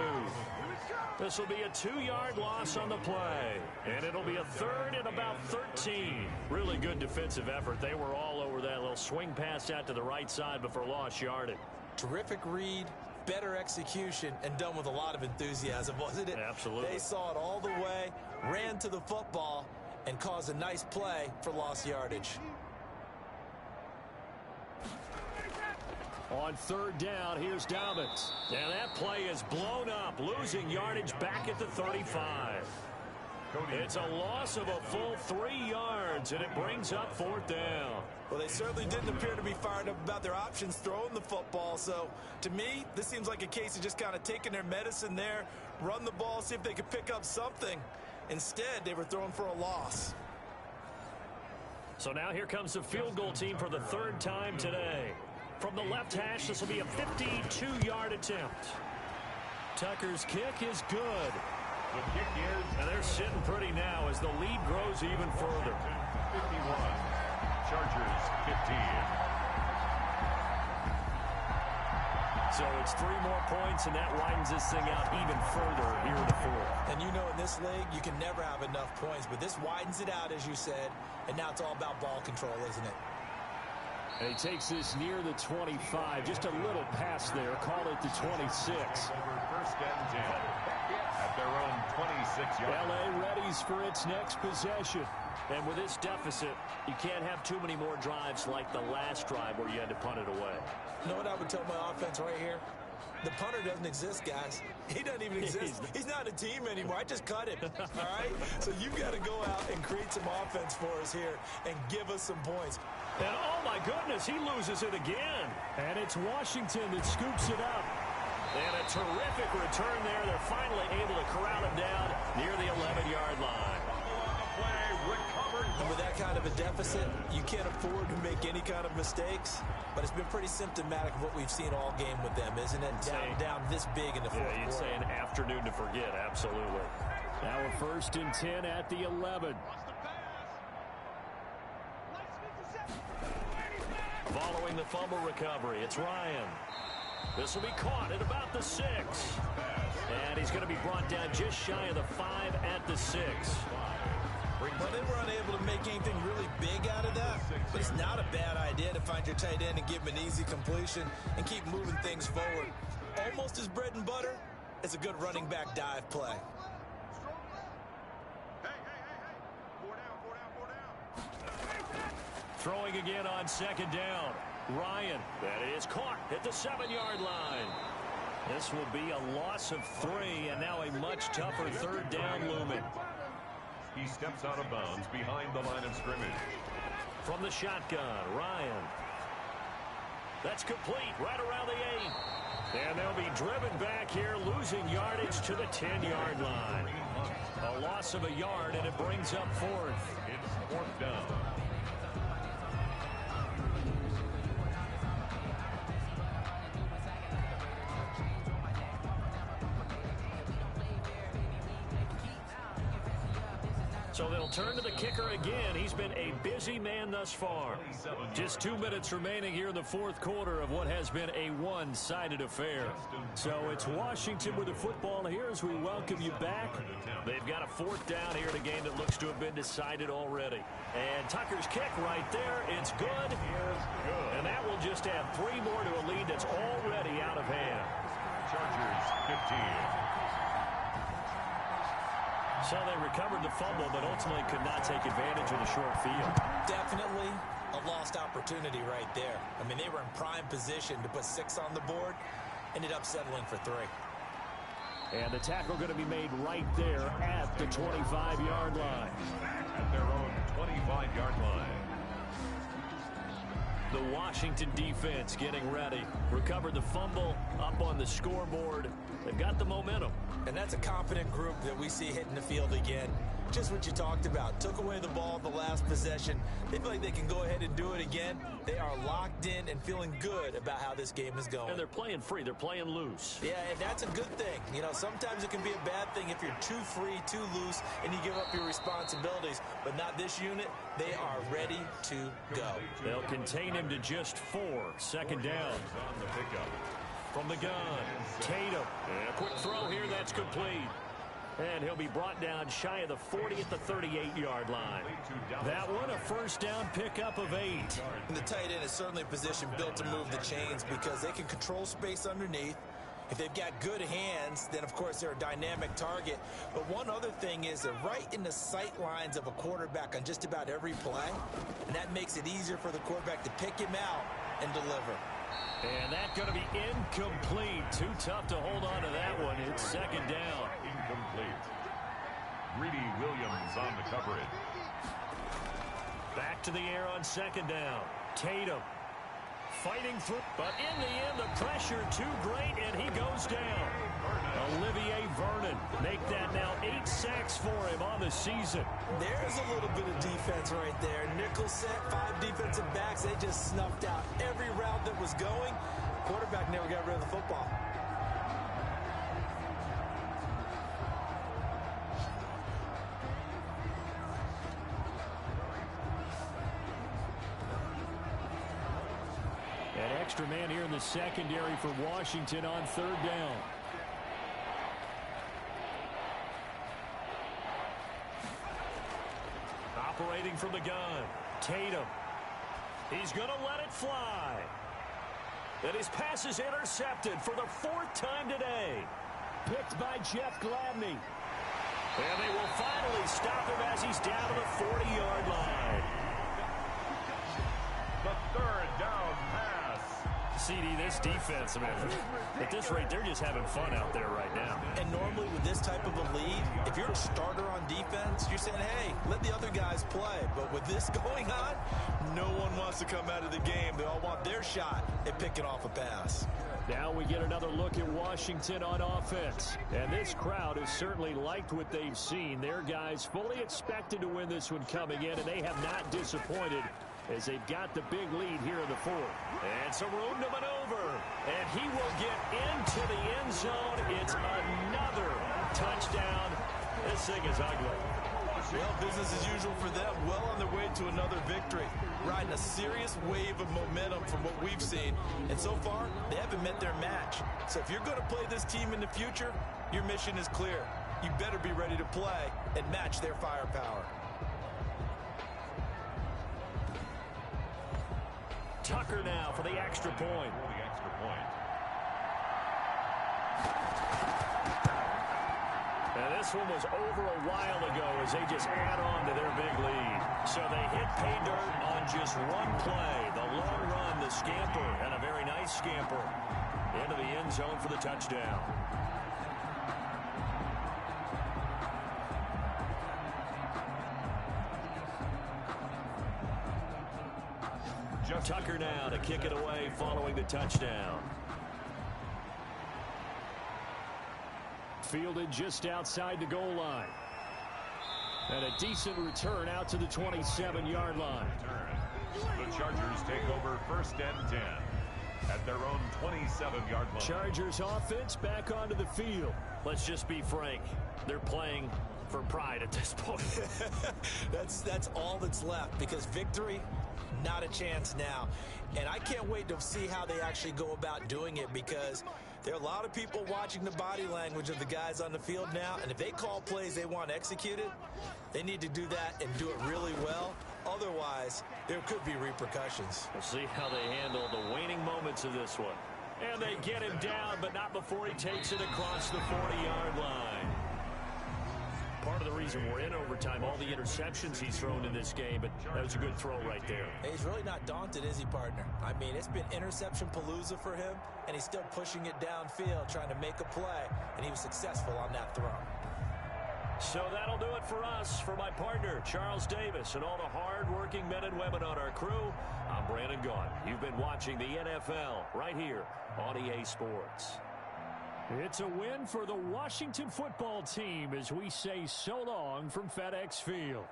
This will be a 2-yard loss on the play. And it'll be a 3rd and about 13. Really good defensive effort. They were all over that little swing pass out to the right side before lost yardage. Terrific read, better execution, and done with a lot of enthusiasm, wasn't it? Absolutely. They saw it all the way, ran to the football, and caused a nice play for lost yardage. On 3rd down, here's Dobbins. And that play is blown up, losing yardage back at the 35. It's a loss of a full 3 yards, and it brings up 4th down. Well, they certainly didn't appear to be fired up about their options throwing the football. So, to me, this seems like a case of just kind of taking their medicine there, run the ball, see if they could pick up something. Instead, they were throwing for a loss. So now here comes the field goal team for the 3rd time today. From the left hash, this will be a 52-yard attempt. Tucker's kick is good. The kick is, And they're sitting pretty now as the lead grows even further. 51. Chargers 15. So it's 3 more points, and that widens this thing out even further here in the 4th. And you know in this league, you can never have enough points, but this widens it out, as you said, and now it's all about ball control, isn't it? And he takes this near the 25. Just a little pass there. Call it the 26. Over 1st and 10 at their own 26-yard line. LA readies for its next possession. And with this deficit, you can't have too many more drives like the last drive where you had to punt it away. You know what I would tell my offense right here? The punter doesn't exist, guys. He doesn't even exist. He's not a team anymore. I just cut him, all right? So you've got to go out and create some offense for us here and give us some points. And, oh, my goodness, he loses it again. And it's Washington that scoops it up. And a terrific return there. They're finally able to corral him down near the 11-yard line. And with that kind of a deficit, you can't afford to make any kind of mistakes. But it's been pretty symptomatic of what we've seen all game with them, isn't it? Down this big in the 4th quarter. You'd say an afternoon to forget, absolutely. Now a 1st and 10 at the 11. Following the fumble recovery, it's Ryan. This will be caught at about the 6. And he's going to be brought down just shy of the 5 at the 6. Well, they were unable to make anything really big out of that, but it's not a bad idea to find your tight end and give him an easy completion and keep moving things forward. Almost his bread and butter. It's a good running back dive play. Throwing again on 2nd down. Ryan, that is caught at the 7-yard line. This will be a loss of 3, and now a much tougher 3rd down looming. He steps out of bounds behind the line of scrimmage. From the shotgun, Ryan. That's complete right around the 8. And they'll be driven back here, losing yardage to the 10-yard line. A loss of a yard, and it brings up 4th. It's 4th down. So they'll turn to the kicker again. He's been a busy man thus far. Just 2 minutes remaining here in the 4th quarter of what has been a one-sided affair. So it's Washington with the football here as we welcome you back. They've got a 4th down here in a game that looks to have been decided already. And Tucker's kick right there. It's good. And that will just add 3 more to a lead that's already out of hand. Chargers 15. So they recovered the fumble, but ultimately could not take advantage of the short field. Definitely a lost opportunity right there. I mean, they were in prime position to put 6 on the board. Ended up settling for 3. And the tackle going to be made right there at the 25-yard line. At their own 25-yard line. The Washington defense getting ready. Recovered the fumble, up on the scoreboard. They've got the momentum. And that's a confident group that we see hitting the field again. Just what you talked about. Took away the ball the last possession. They feel like they can go ahead and do it again. They are locked in and feeling good about how this game is going. And they're playing free. They're playing loose. Yeah, and that's a good thing. You know, sometimes it can be a bad thing if you're too free, too loose, and you give up your responsibilities. But not this unit. They are ready to go. They'll contain him to just 4. Second down. On the pickup. From the gun, Tatum. And a quick throw here, that's complete. And he'll be brought down shy of the 40 at the 38-yard line. That one, a first down pickup of 8. And the tight end is certainly a position built to move the chains because they can control space underneath. If they've got good hands, then, of course, they're a dynamic target. But one other thing is they're right in the sight lines of a quarterback on just about every play. And that makes it easier for the quarterback to pick him out and deliver. And that's going to be incomplete. Too tough to hold on to that one. It's second down. Incomplete. Greedy Williams on the coverage. Back to the air on second down. Tatum fighting through. But in the end, the pressure too great, and he goes down. Olivier Vernon make that now 8 sacks for him on the season. There's a little bit of defense right there. Nickel set, 5 defensive backs. They just snuffed out every route that was going. Quarterback never got rid of the football. An extra man here in the secondary for Washington on third down. Operating from the gun, Tatum. He's going to let it fly. And his pass is intercepted for the 4th time today. Picked by Jeff Gladney. And they will finally stop him as he's down to the 40-yard line. The third down pass. CD, this defense, man, at this rate, they're just having fun out there right now. And normally with this type of a lead, if you're a starter on defense, you're saying, hey, let the other guys play. But with this going on, no one wants to come out of the game. They all want their shot at picking off a pass. Now we get another look at Washington on offense. And this crowd has certainly liked what they've seen. Their guys fully expected to win this one coming in, and they have not disappointed as they've got the big lead here in the 4th. And some room to maneuver. And he will get into the end zone. It's another touchdown. This thing is ugly. Well, business as usual for them. Well on their way to another victory. Riding a serious wave of momentum from what we've seen. And so far, they haven't met their match. So if you're going to play this team in the future, your mission is clear. You better be ready to play and match their firepower. Tucker now for the extra point. And this one was over a while ago as they just add on to their big lead. So they hit pay dirt on just one play. The long run, the scamper, and a very nice scamper into the end zone for the touchdown. Tucker now to kick it away following the touchdown. Fielded just outside the goal line. And a decent return out to the 27-yard line. The Chargers take over 1st and 10 at their own 27-yard line. Chargers offense back onto the field. Let's just be frank. They're playing for pride at this point. That's all that's left because victory, not a chance now. And I can't wait to see how they actually go about doing it because there are a lot of people watching the body language of the guys on the field now. And if they call plays they want executed, they need to do that and do it really well. Otherwise, there could be repercussions. We'll see how they handle the waning moments of this one. And they get him down, but not before he takes it across the 40-yard line. Part of the reason we're in overtime, all the interceptions he's thrown in this game, but that was a good throw right there. Hey, he's really not daunted, is he, partner? I mean, it's been interception palooza for him, and he's still pushing it downfield, trying to make a play, and he was successful on that throw. So that'll do it for us. For my partner, Charles Davis, and all the hard-working men and women on our crew, I'm Brandon Gaudin. You've been watching the NFL right here on EA Sports. It's a win for the Washington football team as we say so long from FedEx Field.